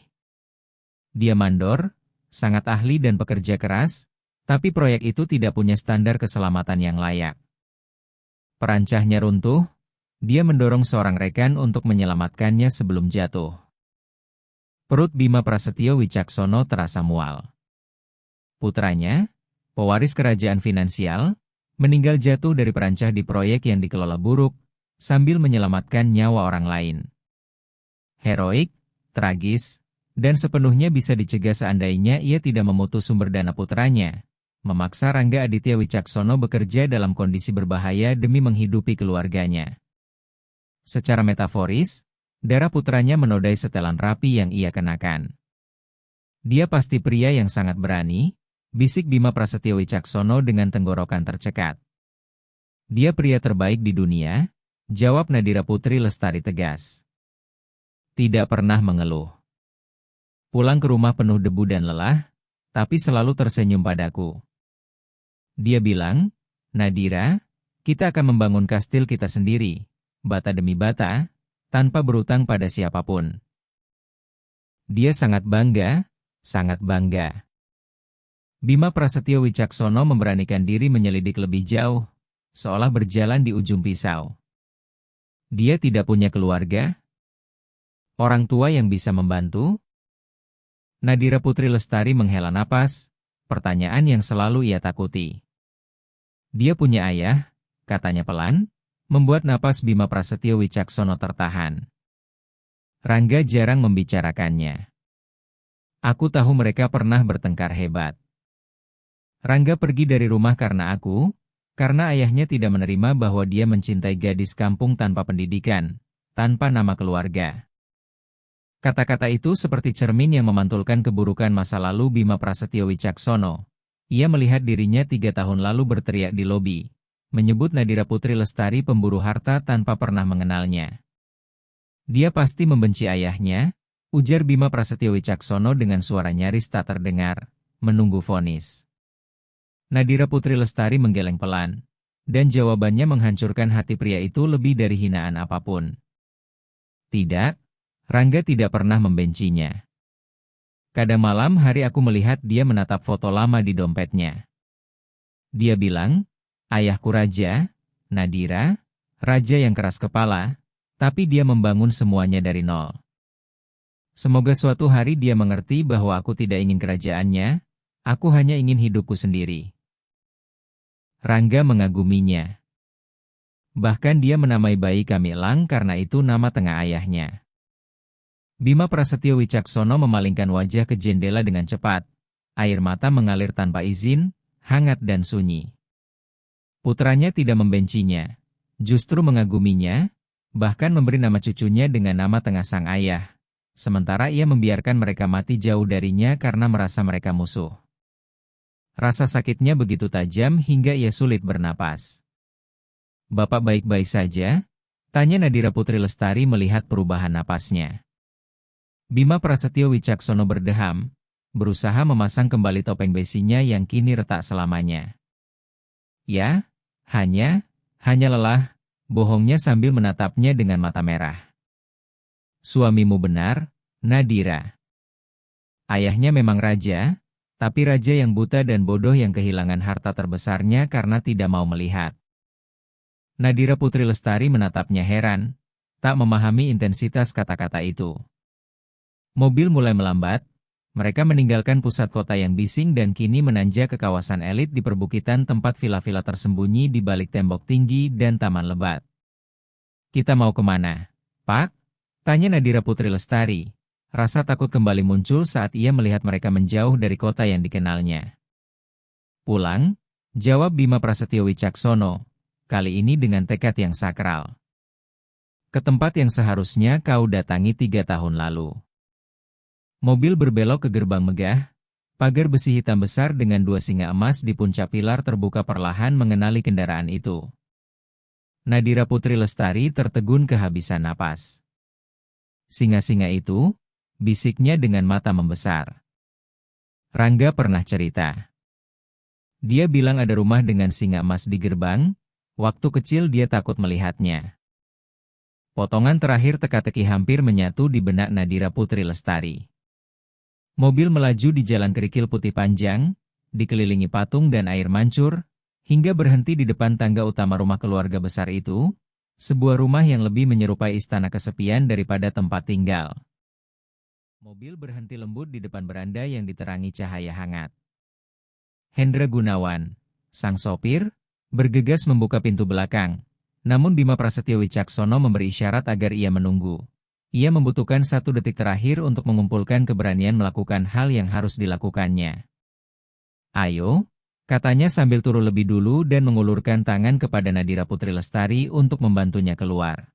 Dia mandor, sangat ahli dan pekerja keras, tapi proyek itu tidak punya standar keselamatan yang layak. Perancahnya runtuh, dia mendorong seorang rekan untuk menyelamatkannya sebelum jatuh. Perut Bima Prasetyo Wicaksono terasa mual. Putranya, pewaris kerajaan finansial, meninggal jatuh dari perancah di proyek yang dikelola buruk, sambil menyelamatkan nyawa orang lain. Heroik, tragis, dan sepenuhnya bisa dicegah seandainya ia tidak memutus sumber dana putranya, memaksa Rangga Aditya Wicaksono bekerja dalam kondisi berbahaya demi menghidupi keluarganya. Secara metaforis, darah putranya menodai setelan rapi yang ia kenakan. Dia pasti pria yang sangat berani, bisik Bima Prasetyo Wicaksono dengan tenggorokan tercekat. Dia pria terbaik di dunia, jawab Nadira Putri Lestari tegas. Tidak pernah mengeluh. Pulang ke rumah penuh debu dan lelah, tapi selalu tersenyum padaku. Dia bilang, Nadira, kita akan membangun kastil kita sendiri, bata demi bata, tanpa berutang pada siapapun. Dia sangat bangga, sangat bangga. Bima Prasetyo Wicaksono memberanikan diri menyelidik lebih jauh, seolah berjalan di ujung pisau. Dia tidak punya keluarga? Orang tua yang bisa membantu? Nadira Putri Lestari menghela napas, pertanyaan yang selalu ia takuti. Dia punya ayah, katanya pelan, membuat napas Bima Prasetyo Wicaksono tertahan. Rangga jarang membicarakannya. Aku tahu mereka pernah bertengkar hebat. Rangga pergi dari rumah karena ayahnya tidak menerima bahwa dia mencintai gadis kampung tanpa pendidikan, tanpa nama keluarga. Kata-kata itu seperti cermin yang memantulkan keburukan masa lalu Bima Prasetyo Wicaksono. Ia melihat dirinya 3 tahun lalu berteriak di lobi, menyebut Nadira Putri Lestari pemburu harta tanpa pernah mengenalnya. Dia pasti membenci ayahnya, ujar Bima Prasetyo Wicaksono dengan suara nyaris tak terdengar, menunggu vonis. Nadira Putri Lestari menggeleng pelan, dan jawabannya menghancurkan hati pria itu lebih dari hinaan apapun. Tidak, Rangga tidak pernah membencinya. Kadang malam hari aku melihat dia menatap foto lama di dompetnya. Dia bilang, Ayahku raja, Nadira, raja yang keras kepala, tapi dia membangun semuanya dari nol. Semoga suatu hari dia mengerti bahwa aku tidak ingin kerajaannya, aku hanya ingin hidupku sendiri. Rangga mengaguminya. Bahkan dia menamai bayi kami Elang karena itu nama tengah ayahnya. Bima Prasetyo Wicaksono memalingkan wajah ke jendela dengan cepat. Air mata mengalir tanpa izin, hangat dan sunyi. Putranya tidak membencinya, justru mengaguminya, bahkan memberi nama cucunya dengan nama tengah sang ayah. Sementara ia membiarkan mereka mati jauh darinya karena merasa mereka musuh. Rasa sakitnya begitu tajam hingga ia sulit bernapas. "Bapak baik-baik saja?" tanya Nadira Putri Lestari melihat perubahan napasnya. Bima Prasetyo Wicaksono berdeham, berusaha memasang kembali topeng besinya yang kini retak selamanya. "Ya, hanya lelah," bohongnya sambil menatapnya dengan mata merah. "Suamimu benar, Nadira. Ayahnya memang raja, tapi raja yang buta dan bodoh yang kehilangan harta terbesarnya karena tidak mau melihat." Nadira Putri Lestari menatapnya heran, tak memahami intensitas kata-kata itu. Mobil mulai melambat, mereka meninggalkan pusat kota yang bising dan kini menanjak ke kawasan elit di perbukitan tempat vila-vila tersembunyi di balik tembok tinggi dan taman lebat. "Kita mau kemana, Pak?" tanya Nadira Putri Lestari. Rasa takut kembali muncul saat ia melihat mereka menjauh dari kota yang dikenalnya. "Pulang," jawab Bima Prasetyo Wicaksono, kali ini dengan tekad yang sakral. "Ke tempat yang seharusnya kau datangi 3 tahun lalu." Mobil berbelok ke gerbang megah, pagar besi hitam besar dengan 2 singa emas di puncak pilar terbuka perlahan mengenali kendaraan itu. Nadira Putri Lestari tertegun kehabisan napas. "Singa-singa itu?" bisiknya dengan mata membesar. "Rangga pernah cerita. Dia bilang ada rumah dengan singa emas di gerbang, waktu kecil dia takut melihatnya." Potongan terakhir teka-teki hampir menyatu di benak Nadira Putri Lestari. Mobil melaju di jalan kerikil putih panjang, dikelilingi patung dan air mancur, hingga berhenti di depan tangga utama rumah keluarga besar itu, sebuah rumah yang lebih menyerupai istana kesepian daripada tempat tinggal. Mobil berhenti lembut di depan beranda yang diterangi cahaya hangat. Hendra Gunawan, sang sopir, bergegas membuka pintu belakang, namun Bima Prasetyo Wicaksono memberi isyarat agar ia menunggu. Ia membutuhkan 1 detik terakhir untuk mengumpulkan keberanian melakukan hal yang harus dilakukannya. "Ayo," katanya sambil turun lebih dulu dan mengulurkan tangan kepada Nadira Putri Lestari untuk membantunya keluar.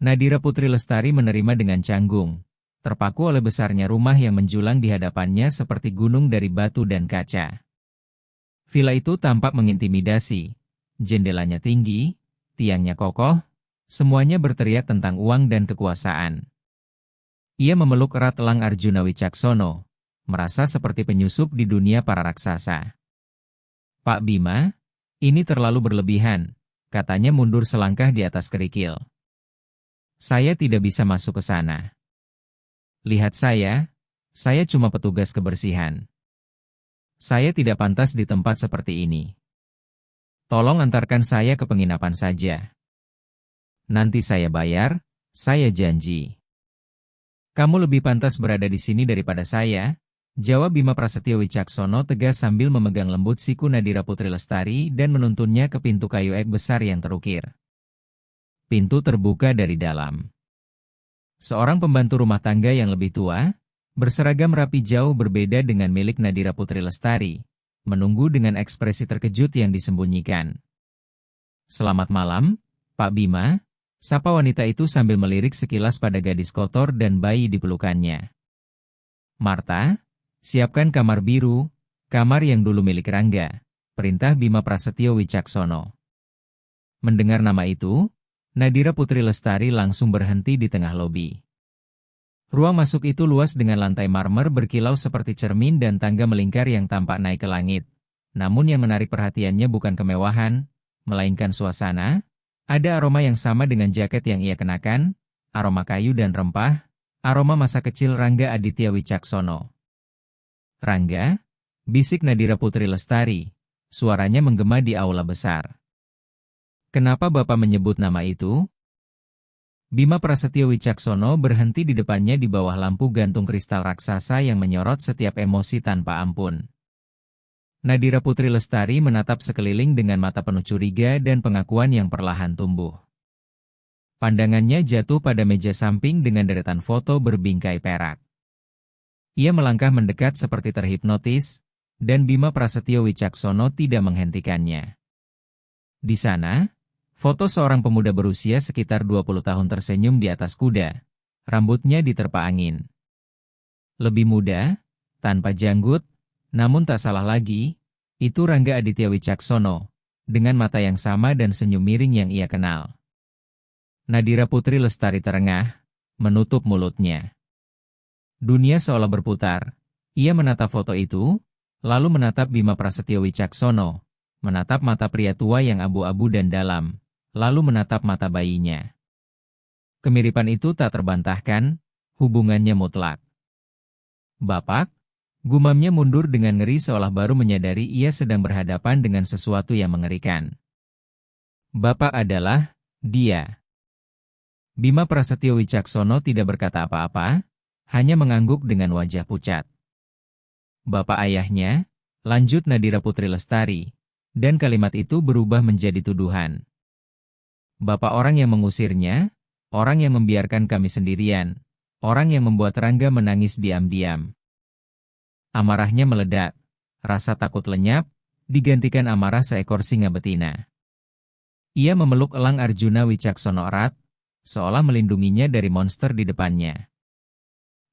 Nadira Putri Lestari menerima dengan canggung, terpaku oleh besarnya rumah yang menjulang di hadapannya seperti gunung dari batu dan kaca. Villa itu tampak mengintimidasi, jendelanya tinggi, tiangnya kokoh, semuanya berteriak tentang uang dan kekuasaan. Ia memeluk erat elang Arjuna Wicaksono, merasa seperti penyusup di dunia para raksasa. "Pak Bima, ini terlalu berlebihan," katanya mundur selangkah di atas kerikil. "Saya tidak bisa masuk ke sana. Lihat saya cuma petugas kebersihan. Saya tidak pantas di tempat seperti ini. Tolong antarkan saya ke penginapan saja. Nanti saya bayar, saya janji." "Kamu lebih pantas berada di sini daripada saya," jawab Bima Prasetyo Wicaksono tegas sambil memegang lembut siku Nadira Putri Lestari dan menuntunnya ke pintu kayu ek besar yang terukir. Pintu terbuka dari dalam. Seorang pembantu rumah tangga yang lebih tua, berseragam rapi jauh berbeda dengan milik Nadira Putri Lestari, menunggu dengan ekspresi terkejut yang disembunyikan. "Selamat malam, Pak Bima," sapa wanita itu sambil melirik sekilas pada gadis kotor dan bayi di pelukannya. "Marta, siapkan kamar biru, kamar yang dulu milik Rangga," perintah Bima Prasetyo Wicaksono. Mendengar nama itu, Nadira Putri Lestari langsung berhenti di tengah lobi. Ruang masuk itu luas dengan lantai marmer berkilau seperti cermin dan tangga melingkar yang tampak naik ke langit. Namun yang menarik perhatiannya bukan kemewahan, melainkan suasana. Ada aroma yang sama dengan jaket yang ia kenakan, aroma kayu dan rempah, aroma masa kecil Rangga Aditya Wicaksono. "Rangga," bisik Nadira Putri Lestari, Suaranya menggema di aula besar. Kenapa Bapak menyebut nama itu? Bima Prasetyo Wicaksono berhenti di depannya di bawah lampu gantung kristal raksasa yang menyorot setiap emosi tanpa ampun. Nadira Putri Lestari menatap sekeliling dengan mata penuh curiga dan pengakuan yang perlahan tumbuh. Pandangannya jatuh pada meja samping dengan deretan foto berbingkai perak. Ia melangkah mendekat seperti terhipnotis, dan Bima Prasetyo Wicaksono tidak menghentikannya. Di sana, foto seorang pemuda berusia sekitar 20 tahun tersenyum di atas kuda, rambutnya diterpa angin. Lebih muda, tanpa janggut, namun tak salah lagi, itu Rangga Aditya Wicaksono, dengan mata yang sama dan senyum miring yang ia kenal. Nadira Putri Lestari terengah, menutup mulutnya. Dunia seolah berputar, ia menatap foto itu, lalu menatap Bima Prasetyo Wicaksono, menatap mata pria tua yang abu-abu dan dalam, lalu menatap mata bayinya. Kemiripan itu tak terbantahkan, hubungannya mutlak. Bapak, gumamnya mundur dengan ngeri seolah baru menyadari ia sedang berhadapan dengan sesuatu yang mengerikan. Bapak adalah dia. Bima Prasetyo Wicaksono tidak berkata apa-apa, hanya mengangguk dengan wajah pucat. Bapak ayahnya, lanjut Nadira Putri Lestari, dan kalimat itu berubah menjadi tuduhan. Bapak orang yang mengusirnya, orang yang membiarkan kami sendirian, orang yang membuat Rangga menangis diam-diam. Amarahnya meledak, rasa takut lenyap, digantikan amarah seekor singa betina. Ia memeluk elang Arjuna Wicaksono erat, seolah melindunginya dari monster di depannya.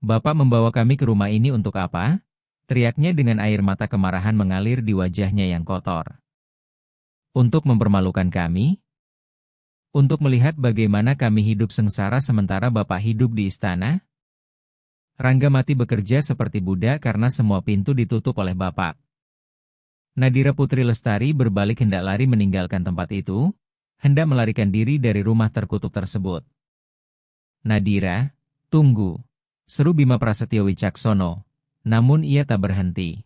Bapak membawa kami ke rumah ini untuk apa? Teriaknya dengan air mata kemarahan mengalir di wajahnya yang kotor. Untuk mempermalukan kami? Untuk melihat bagaimana kami hidup sengsara sementara Bapak hidup di istana? Rangga mati bekerja seperti budak karena semua pintu ditutup oleh Bapak. Nadira Putri Lestari berbalik hendak lari meninggalkan tempat itu, hendak melarikan diri dari rumah terkutuk tersebut. Nadira, tunggu, seru Bima Prasetyo Wicaksono. Namun ia tak berhenti.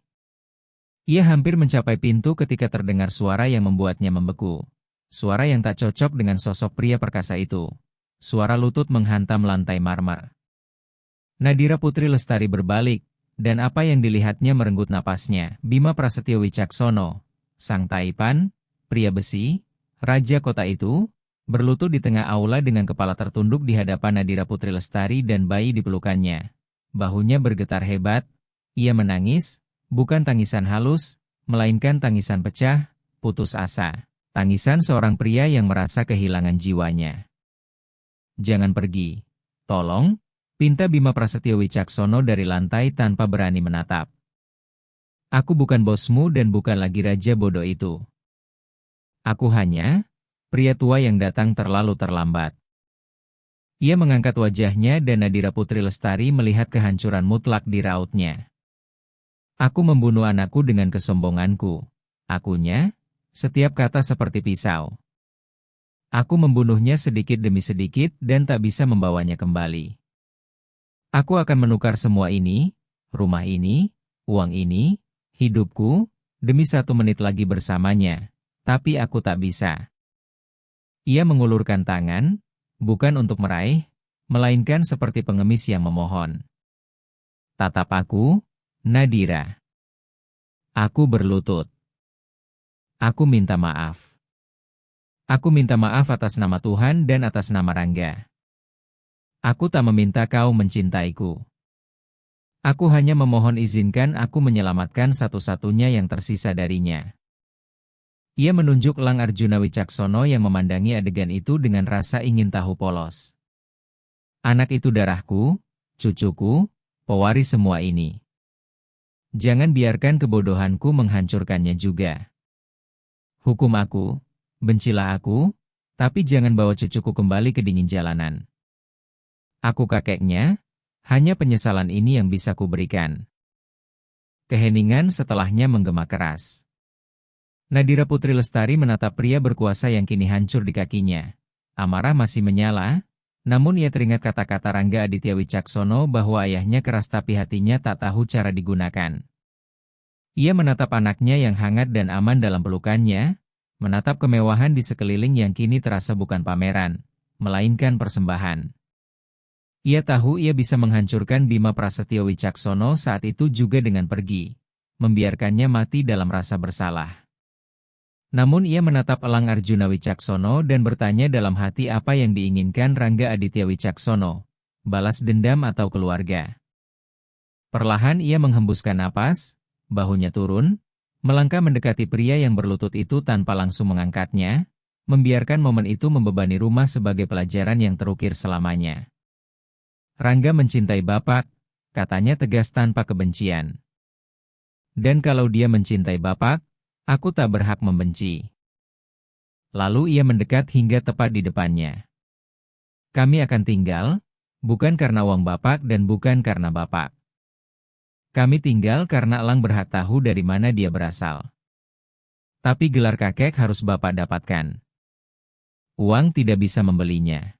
Ia hampir mencapai pintu ketika terdengar suara yang membuatnya membeku. Suara yang tak cocok dengan sosok pria perkasa itu. Suara lutut menghantam lantai marmer. Nadira Putri Lestari berbalik, dan apa yang dilihatnya merenggut napasnya. Bima Prasetyo Wicaksono, sang taipan, pria besi, raja kota itu, berlutut di tengah aula dengan kepala tertunduk di hadapan Nadira Putri Lestari dan bayi di pelukannya. Bahunya bergetar hebat. Ia menangis, bukan tangisan halus, melainkan tangisan pecah, putus asa. Tangisan seorang pria yang merasa kehilangan jiwanya. Jangan pergi. Tolong, pinta Bima Prasetyo Wicaksono dari lantai tanpa berani menatap. Aku bukan bosmu dan bukan lagi raja bodoh itu. Aku hanya pria tua yang datang terlalu terlambat. Ia mengangkat wajahnya dan Nadira Putri Lestari melihat kehancuran mutlak di rautnya. Aku membunuh anakku dengan kesombonganku. Akunya, setiap kata seperti pisau. Aku membunuhnya sedikit demi sedikit dan tak bisa membawanya kembali. Aku akan menukar semua ini, rumah ini, uang ini, hidupku, demi 1 menit lagi bersamanya. Tapi aku tak bisa. Ia mengulurkan tangan, bukan untuk meraih, melainkan seperti pengemis yang memohon. Tatap aku, Nadira. Aku berlutut. Aku minta maaf. Aku minta maaf atas nama Tuhan dan atas nama Rangga. Aku tak meminta kau mencintaiku. Aku hanya memohon izinkan aku menyelamatkan satu-satunya yang tersisa darinya. Ia menunjuk elang Arjuna Wicaksono yang memandangi adegan itu dengan rasa ingin tahu polos. Anak itu darahku, cucuku, pewaris semua ini. Jangan biarkan kebodohanku menghancurkannya juga. Hukum aku, bencilah aku, tapi jangan bawa cucuku kembali ke dingin jalanan. Aku kakeknya, hanya penyesalan ini yang bisa kuberikan. Keheningan setelahnya menggema keras. Nadira Putri Lestari menatap pria berkuasa yang kini hancur di kakinya. Amarah masih menyala, namun ia teringat kata-kata Rangga Aditya Wicaksono bahwa ayahnya keras tapi hatinya tak tahu cara digunakan. Ia menatap anaknya yang hangat dan aman dalam pelukannya, menatap kemewahan di sekeliling yang kini terasa bukan pameran, melainkan persembahan. Ia tahu ia bisa menghancurkan Bima Prasetyo Wicaksono saat itu juga dengan pergi, membiarkannya mati dalam rasa bersalah. Namun ia menatap Elang Arjuna Wicaksono dan bertanya dalam hati apa yang diinginkan Rangga Aditya Wicaksono, balas dendam atau keluarga. Perlahan ia menghembuskan napas, bahunya turun, melangkah mendekati pria yang berlutut itu tanpa langsung mengangkatnya, membiarkan momen itu membebani rumah sebagai pelajaran yang terukir selamanya. Rangga mencintai Bapak, katanya tegas tanpa kebencian. Dan kalau dia mencintai Bapak, aku tak berhak membenci. Lalu ia mendekat hingga tepat di depannya. Kami akan tinggal, bukan karena uang Bapak dan bukan karena Bapak. Kami tinggal karena Elang berhak tahu dari mana dia berasal. Tapi gelar kakek harus Bapak dapatkan. Uang tidak bisa membelinya.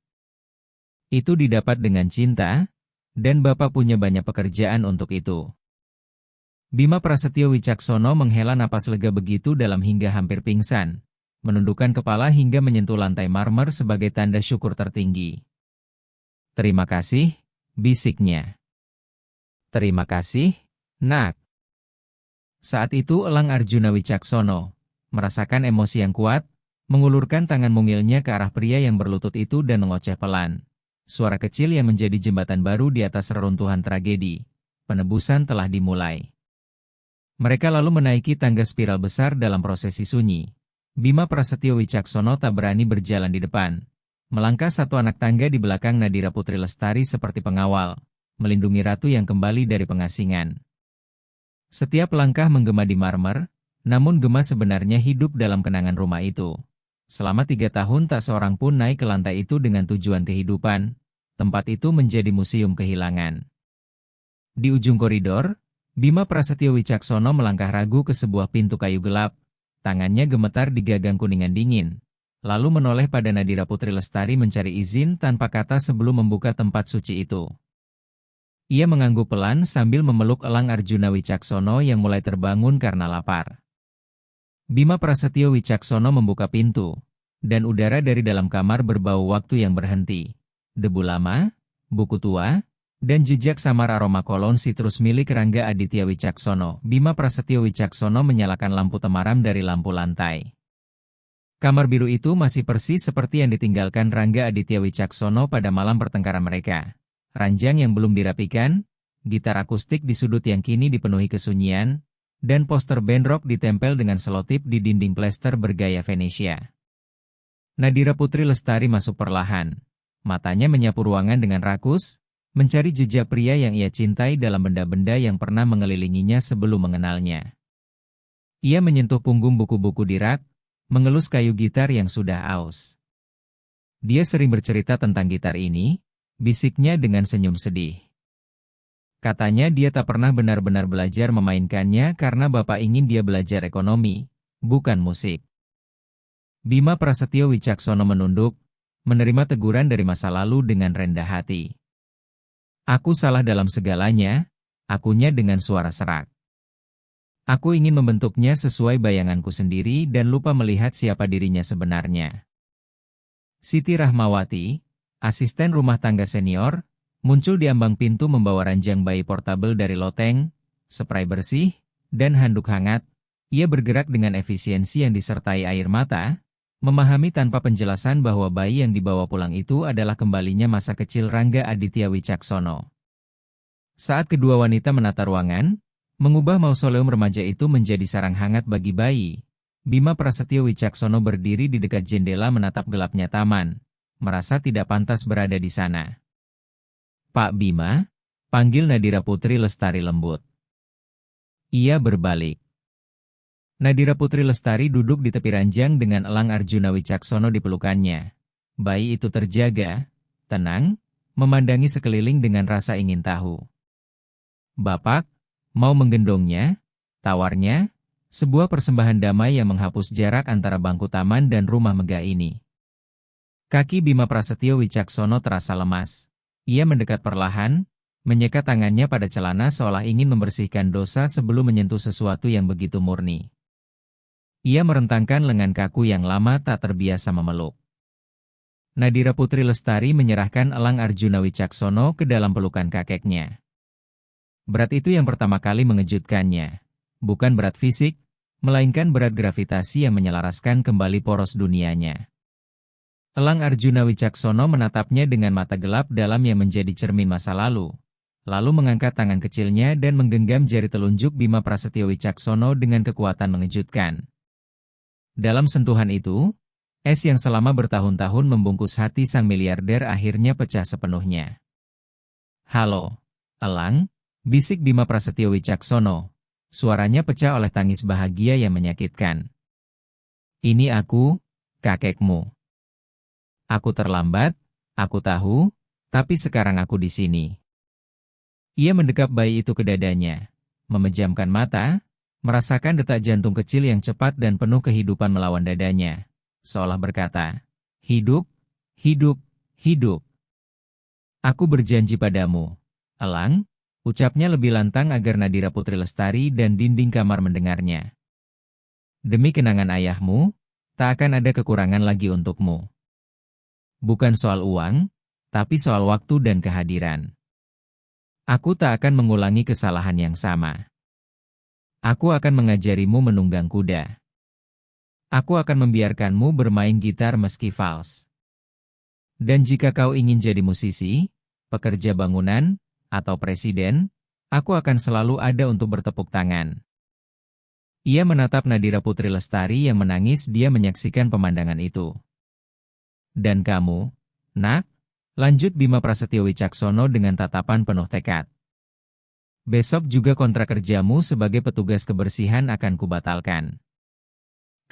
Itu didapat dengan cinta, dan Bapak punya banyak pekerjaan untuk itu. Bima Prasetyo Wicaksono menghela napas lega begitu dalam hingga hampir pingsan, menundukkan kepala hingga menyentuh lantai marmer sebagai tanda syukur tertinggi. Terima kasih, bisiknya. Terima kasih, Nak. Saat itu Elang Arjuna Wicaksono merasakan emosi yang kuat, mengulurkan tangan mungilnya ke arah pria yang berlutut itu dan mengoceh pelan. Suara kecil yang menjadi jembatan baru di atas reruntuhan tragedi. Penebusan telah dimulai. Mereka lalu menaiki tangga spiral besar dalam prosesi sunyi. Bima Prasetyo Wicaksono tak berani berjalan di depan. Melangkah satu anak tangga di belakang Nadira Putri Lestari seperti pengawal, melindungi ratu yang kembali dari pengasingan. Setiap langkah menggema di marmer, namun gema sebenarnya hidup dalam kenangan rumah itu. Selama 3 tahun tak seorang pun naik ke lantai itu dengan tujuan kehidupan, tempat itu menjadi museum kehilangan. Di ujung koridor, Bima Prasetyo Wicaksono melangkah ragu ke sebuah pintu kayu gelap, tangannya gemetar di gagang kuningan dingin, lalu menoleh pada Nadira Putri Lestari mencari izin tanpa kata sebelum membuka tempat suci itu. Ia mengangguk pelan sambil memeluk Elang Arjuna Wicaksono yang mulai terbangun karena lapar. Bima Prasetyo Wicaksono membuka pintu, dan udara dari dalam kamar berbau waktu yang berhenti. Debu lama, buku tua, dan jejak samar aroma kolon sitrus milik Rangga Aditya Wicaksono. Bima Prasetyo Wicaksono menyalakan lampu temaram dari lampu lantai. Kamar biru itu masih persis seperti yang ditinggalkan Rangga Aditya Wicaksono pada malam pertengkaran mereka. Ranjang yang belum dirapikan, gitar akustik di sudut yang kini dipenuhi kesunyian, dan poster band rock ditempel dengan selotip di dinding plester bergaya Venesia. Nadira Putri Lestari masuk perlahan. Matanya menyapu ruangan dengan rakus, mencari jejak pria yang ia cintai dalam benda-benda yang pernah mengelilinginya sebelum mengenalnya. Ia menyentuh punggung buku-buku di rak, mengelus kayu gitar yang sudah aus. Dia sering bercerita tentang gitar ini, bisiknya dengan senyum sedih. Katanya dia tak pernah benar-benar belajar memainkannya karena bapak ingin dia belajar ekonomi, bukan musik. Bima Prasetyo Wicaksono menunduk, menerima teguran dari masa lalu dengan rendah hati. Aku salah dalam segalanya, akunya dengan suara serak. Aku ingin membentuknya sesuai bayanganku sendiri dan lupa melihat siapa dirinya sebenarnya. Siti Rahmawati, asisten rumah tangga senior, muncul di ambang pintu membawa ranjang bayi portabel dari loteng, spray bersih, dan handuk hangat. Ia bergerak dengan efisiensi yang disertai air mata, memahami tanpa penjelasan bahwa bayi yang dibawa pulang itu adalah kembalinya masa kecil Rangga Aditya Wicaksono. Saat kedua wanita menata ruangan, mengubah mausoleum remaja itu menjadi sarang hangat bagi bayi, Bima Prasetyo Wicaksono berdiri di dekat jendela menatap gelapnya taman, merasa tidak pantas berada di sana. Pak Bima, panggil Nadira Putri Lestari lembut. Ia berbalik. Nadira Putri Lestari duduk di tepi ranjang dengan Elang Arjuna Wicaksono di pelukannya. Bayi itu terjaga, tenang, memandangi sekeliling dengan rasa ingin tahu. Bapak, mau menggendongnya? Tawarnya, sebuah persembahan damai yang menghapus jarak antara bangku taman dan rumah megah ini. Kaki Bima Prasetyo Wicaksono terasa lemas. Ia mendekat perlahan, Menyekat tangannya pada celana seolah ingin membersihkan dosa sebelum menyentuh sesuatu yang begitu murni. Ia merentangkan lengan kaku yang lama tak terbiasa memeluk. Nadira Putri Lestari menyerahkan elang Arjuna Wicaksono ke dalam pelukan kakeknya. Berat itu yang pertama kali mengejutkannya. Bukan berat fisik, melainkan berat gravitasi yang menyelaraskan kembali poros dunianya. Elang Arjuna Wicaksono menatapnya dengan mata gelap dalam yang menjadi cermin masa lalu. Lalu mengangkat tangan kecilnya dan menggenggam jari telunjuk Bima Prasetyo Wicaksono dengan kekuatan mengejutkan. Dalam sentuhan itu, es yang selama bertahun-tahun membungkus hati sang miliarder akhirnya pecah sepenuhnya. "Halo, Elang," bisik Bima Prasetyo Wicaksono. Suaranya pecah oleh tangis bahagia yang menyakitkan. "Ini aku, kakekmu. Aku terlambat, aku tahu, tapi sekarang aku di sini." Ia mendekap bayi itu ke dadanya, memejamkan mata, merasakan detak jantung kecil yang cepat dan penuh kehidupan melawan dadanya, seolah berkata, "Hidup, hidup, hidup. Aku berjanji padamu, Elang," ucapnya lebih lantang agar Nadira Putri Lestari dan dinding kamar mendengarnya. "Demi kenangan ayahmu, tak akan ada kekurangan lagi untukmu. Bukan soal uang, tapi soal waktu dan kehadiran. Aku tak akan mengulangi kesalahan yang sama. Aku akan mengajarimu menunggang kuda. Aku akan membiarkanmu bermain gitar meski fals. Dan jika kau ingin jadi musisi, pekerja bangunan, atau presiden, aku akan selalu ada untuk bertepuk tangan." Ia menatap Nadira Putri Lestari yang menangis. Dia menyaksikan pemandangan itu. "Dan kamu, nak?" lanjut Bima Prasetyo Wicaksono dengan tatapan penuh tekad. "Besok juga kontrak kerjamu sebagai petugas kebersihan akan kubatalkan.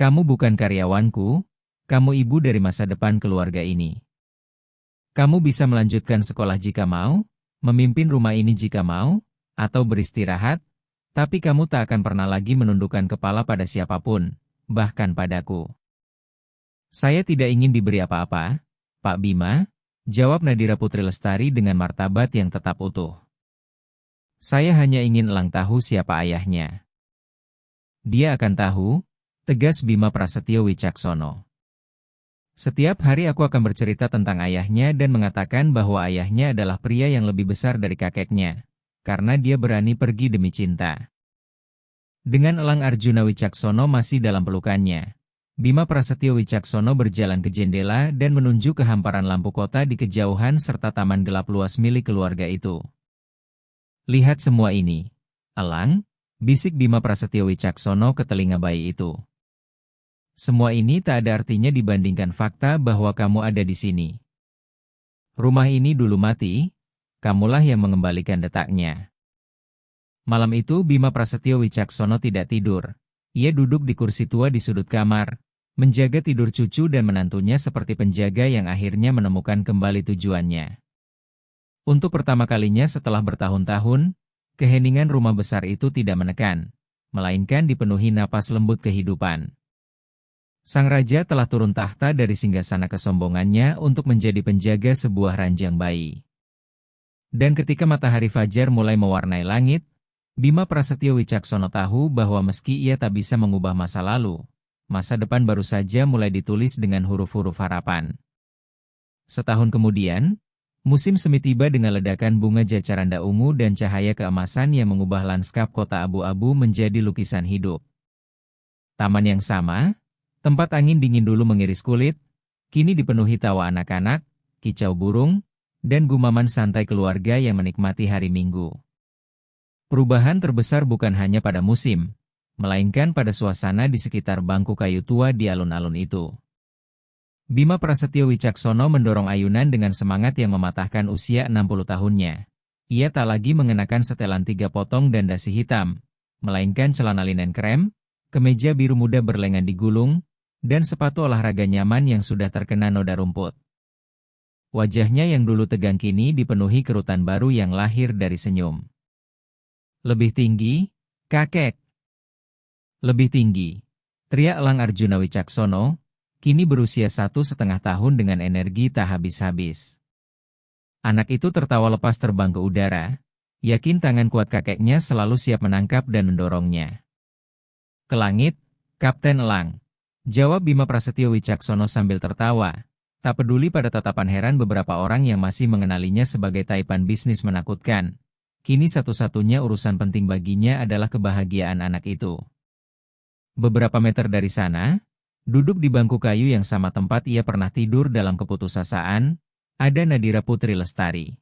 Kamu bukan karyawanku, kamu ibu dari masa depan keluarga ini. Kamu bisa melanjutkan sekolah jika mau, memimpin rumah ini jika mau, atau beristirahat, tapi kamu tak akan pernah lagi menundukkan kepala pada siapapun, bahkan padaku." "Saya tidak ingin diberi apa-apa, Pak Bima," jawab Nadira Putri Lestari dengan martabat yang tetap utuh. "Saya hanya ingin Elang tahu siapa ayahnya." "Dia akan tahu," tegas Bima Prasetyo Wicaksono. "Setiap hari aku akan bercerita tentang ayahnya dan mengatakan bahwa ayahnya adalah pria yang lebih besar dari kakeknya, karena dia berani pergi demi cinta." Dengan Elang Arjuna Wicaksono masih dalam pelukannya, Bima Prasetyo Wicaksono berjalan ke jendela dan menunjuk ke hamparan lampu kota di kejauhan serta taman gelap luas milik keluarga itu. "Lihat semua ini, Elang," bisik Bima Prasetyo Wicaksono ke telinga bayi itu. "Semua ini tak ada artinya dibandingkan fakta bahwa kamu ada di sini. Rumah ini dulu mati, kamulah yang mengembalikan detaknya." Malam itu Bima Prasetyo Wicaksono tidak tidur. Ia duduk di kursi tua di sudut kamar, menjaga tidur cucu dan menantunya seperti penjaga yang akhirnya menemukan kembali tujuannya. Untuk pertama kalinya setelah bertahun-tahun, keheningan rumah besar itu tidak menekan, melainkan dipenuhi napas lembut kehidupan. Sang raja telah turun tahta dari singgasana kesombongannya untuk menjadi penjaga sebuah ranjang bayi. Dan ketika matahari fajar mulai mewarnai langit, Bima Prasetyo Wicaksono tahu bahwa meski ia tak bisa mengubah masa lalu, masa depan baru saja mulai ditulis dengan huruf-huruf harapan. Setahun kemudian, musim semi tiba dengan ledakan bunga jacaranda ungu dan cahaya keemasan yang mengubah lanskap kota abu-abu menjadi lukisan hidup. Taman yang sama, tempat angin dingin dulu mengiris kulit, kini dipenuhi tawa anak-anak, kicau burung, dan gumaman santai keluarga yang menikmati hari Minggu. Perubahan terbesar bukan hanya pada musim, melainkan pada suasana di sekitar bangku kayu tua di alun-alun itu. Bima Prasetyo Wicaksono mendorong ayunan dengan semangat yang mematahkan usia 60 tahunnya. Ia tak lagi mengenakan setelan 3 potong dan dasi hitam, melainkan celana linen krem, kemeja biru muda berlengan digulung, dan sepatu olahraga nyaman yang sudah terkena noda rumput. Wajahnya yang dulu tegang kini dipenuhi kerutan baru yang lahir dari senyum. "Lebih tinggi, kakek! Lebih tinggi!" teriak Elang Arjuna Wicaksono, kini berusia 1,5 tahun dengan energi tak habis-habis. Anak itu tertawa lepas terbang ke udara, yakin tangan kuat kakeknya selalu siap menangkap dan mendorongnya. "Ke langit, Kapten Elang," jawab Bima Prasetyo Wicaksono sambil tertawa. Tak peduli pada tatapan heran beberapa orang yang masih mengenalinya sebagai taipan bisnis menakutkan. Kini satu-satunya urusan penting baginya adalah kebahagiaan anak itu. Beberapa meter dari sana, duduk di bangku kayu yang sama tempat ia pernah tidur dalam keputusasaan, ada Nadira Putri Lestari.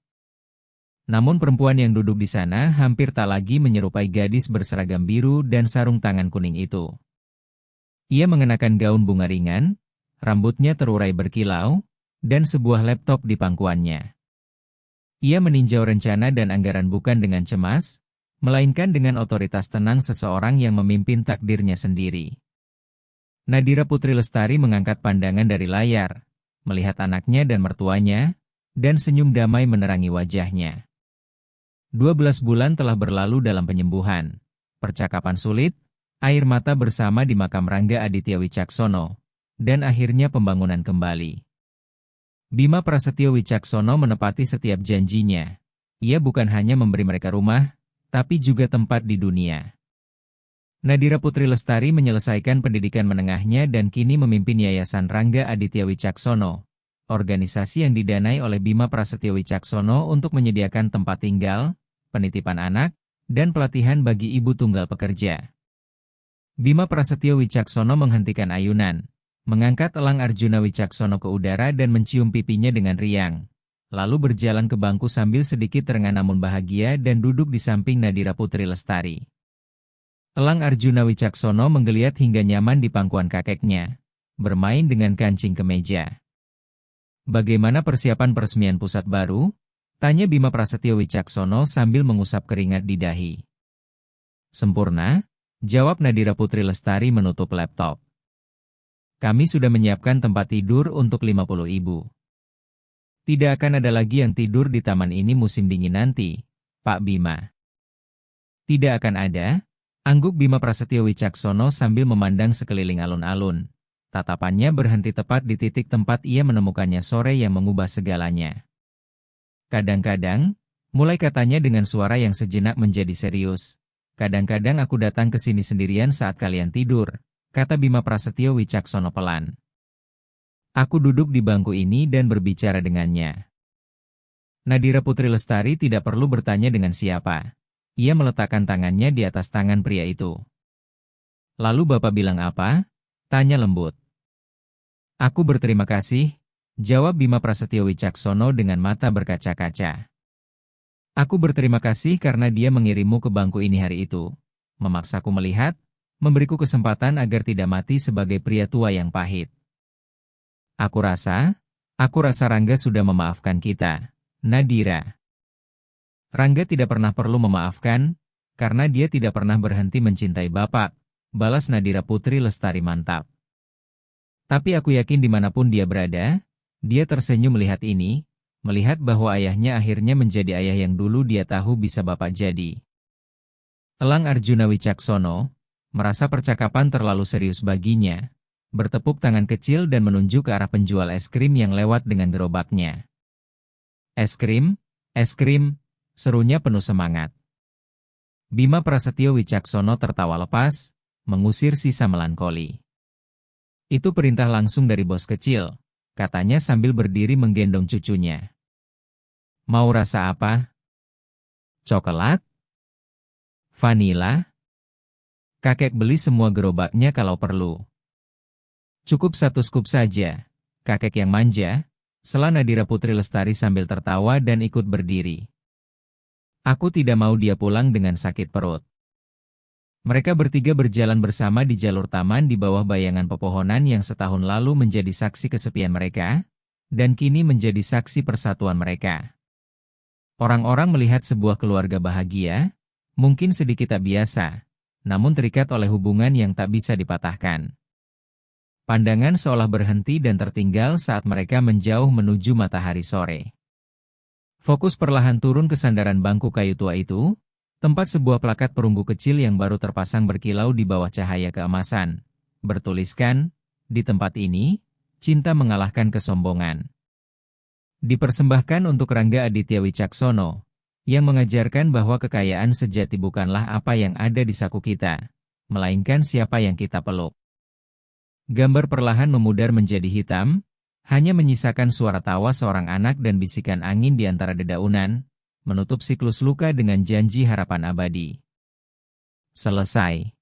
Namun perempuan yang duduk di sana hampir tak lagi menyerupai gadis berseragam biru dan sarung tangan kuning itu. Ia mengenakan gaun bunga ringan, rambutnya terurai berkilau, dan sebuah laptop di pangkuannya. Ia meninjau rencana dan anggaran bukan dengan cemas, melainkan dengan otoritas tenang seseorang yang memimpin takdirnya sendiri. Nadira Putri Lestari mengangkat pandangan dari layar, melihat anaknya dan mertuanya, dan senyum damai menerangi wajahnya. 12 bulan telah berlalu dalam penyembuhan, percakapan sulit, air mata bersama di makam Rangga Aditya Wicaksono, dan akhirnya pembangunan kembali. Bima Prasetyo Wicaksono menepati setiap janjinya. Ia bukan hanya memberi mereka rumah, tapi juga tempat di dunia. Nadira Putri Lestari menyelesaikan pendidikan menengahnya dan kini memimpin Yayasan Rangga Aditya Wicaksono, organisasi yang didanai oleh Bima Prasetyo Wicaksono untuk menyediakan tempat tinggal, penitipan anak, dan pelatihan bagi ibu tunggal pekerja. Bima Prasetyo Wicaksono menghentikan ayunan, mengangkat elang Arjuna Wicaksono ke udara dan mencium pipinya dengan riang, lalu berjalan ke bangku sambil sedikit terengah namun bahagia dan duduk di samping Nadira Putri Lestari. Elang Arjuna Wicaksono menggeliat hingga nyaman di pangkuan kakeknya, bermain dengan kancing kemeja. "Bagaimana persiapan peresmian pusat baru?" tanya Bima Prasetyo Wicaksono sambil mengusap keringat di dahi. "Sempurna," jawab Nadira Putri Lestari menutup laptop. "Kami sudah menyiapkan tempat tidur untuk 50 ibu. Tidak akan ada lagi yang tidur di taman ini musim dingin nanti, Pak Bima." "Tidak akan ada," angguk Bima Prasetyo Wicaksono sambil memandang sekeliling alun-alun. Tatapannya berhenti tepat di titik tempat ia menemukannya sore yang mengubah segalanya. "Kadang-kadang," mulai katanya dengan suara yang sejenak menjadi serius, "kadang-kadang aku datang ke sini sendirian saat kalian tidur," kata Bima Prasetyo Wicaksono pelan. "Aku duduk di bangku ini dan berbicara dengannya." Nadira Putri Lestari tidak perlu bertanya dengan siapa. Ia meletakkan tangannya di atas tangan pria itu. "Lalu Bapak bilang apa?" tanya lembut. "Aku berterima kasih," jawab Bima Prasetyo Wicaksono dengan mata berkaca-kaca. "Aku berterima kasih karena dia mengirimmu ke bangku ini hari itu, memaksaku melihat, memberiku kesempatan agar tidak mati sebagai pria tua yang pahit. Aku rasa Rangga sudah memaafkan kita, Nadira." "Rangga tidak pernah perlu memaafkan, karena dia tidak pernah berhenti mencintai Bapak," balas Nadira Putri Lestari mantap. "Tapi aku yakin dimanapun dia berada, dia tersenyum melihat ini, melihat bahwa ayahnya akhirnya menjadi ayah yang dulu dia tahu bisa Bapak jadi." Elang Arjuna Wicaksono merasa percakapan terlalu serius baginya, bertepuk tangan kecil dan menunjuk ke arah penjual es krim yang lewat dengan gerobaknya. Es krim, serunya penuh semangat. Bima Prasetyo Wicaksono tertawa lepas, mengusir sisa melankoli. "Itu perintah langsung dari bos kecil," katanya sambil berdiri menggendong cucunya. "Mau rasa apa? Coklat? Vanila? Kakek beli semua gerobaknya kalau perlu." "Cukup 1 skup saja, kakek yang manja," sela Nadira Putri Lestari sambil tertawa dan ikut berdiri. "Aku tidak mau dia pulang dengan sakit perut." Mereka bertiga berjalan bersama di jalur taman di bawah bayangan pepohonan yang setahun lalu menjadi saksi kesepian mereka, dan kini menjadi saksi persatuan mereka. Orang-orang melihat sebuah keluarga bahagia, mungkin sedikit tak biasa, namun terikat oleh hubungan yang tak bisa dipatahkan. Pandangan seolah berhenti dan tertinggal saat mereka menjauh menuju matahari sore. Fokus perlahan turun ke sandaran bangku kayu tua itu, tempat sebuah plakat perunggu kecil yang baru terpasang berkilau di bawah cahaya keemasan. Bertuliskan, "Di tempat ini, cinta mengalahkan kesombongan." Dipersembahkan untuk Rangga Aditya Wicaksono, yang mengajarkan bahwa kekayaan sejati bukanlah apa yang ada di saku kita, melainkan siapa yang kita peluk. Gambar perlahan memudar menjadi hitam, hanya menyisakan suara tawa seorang anak dan bisikan angin di antara dedaunan, menutup siklus luka dengan janji harapan abadi. Selesai.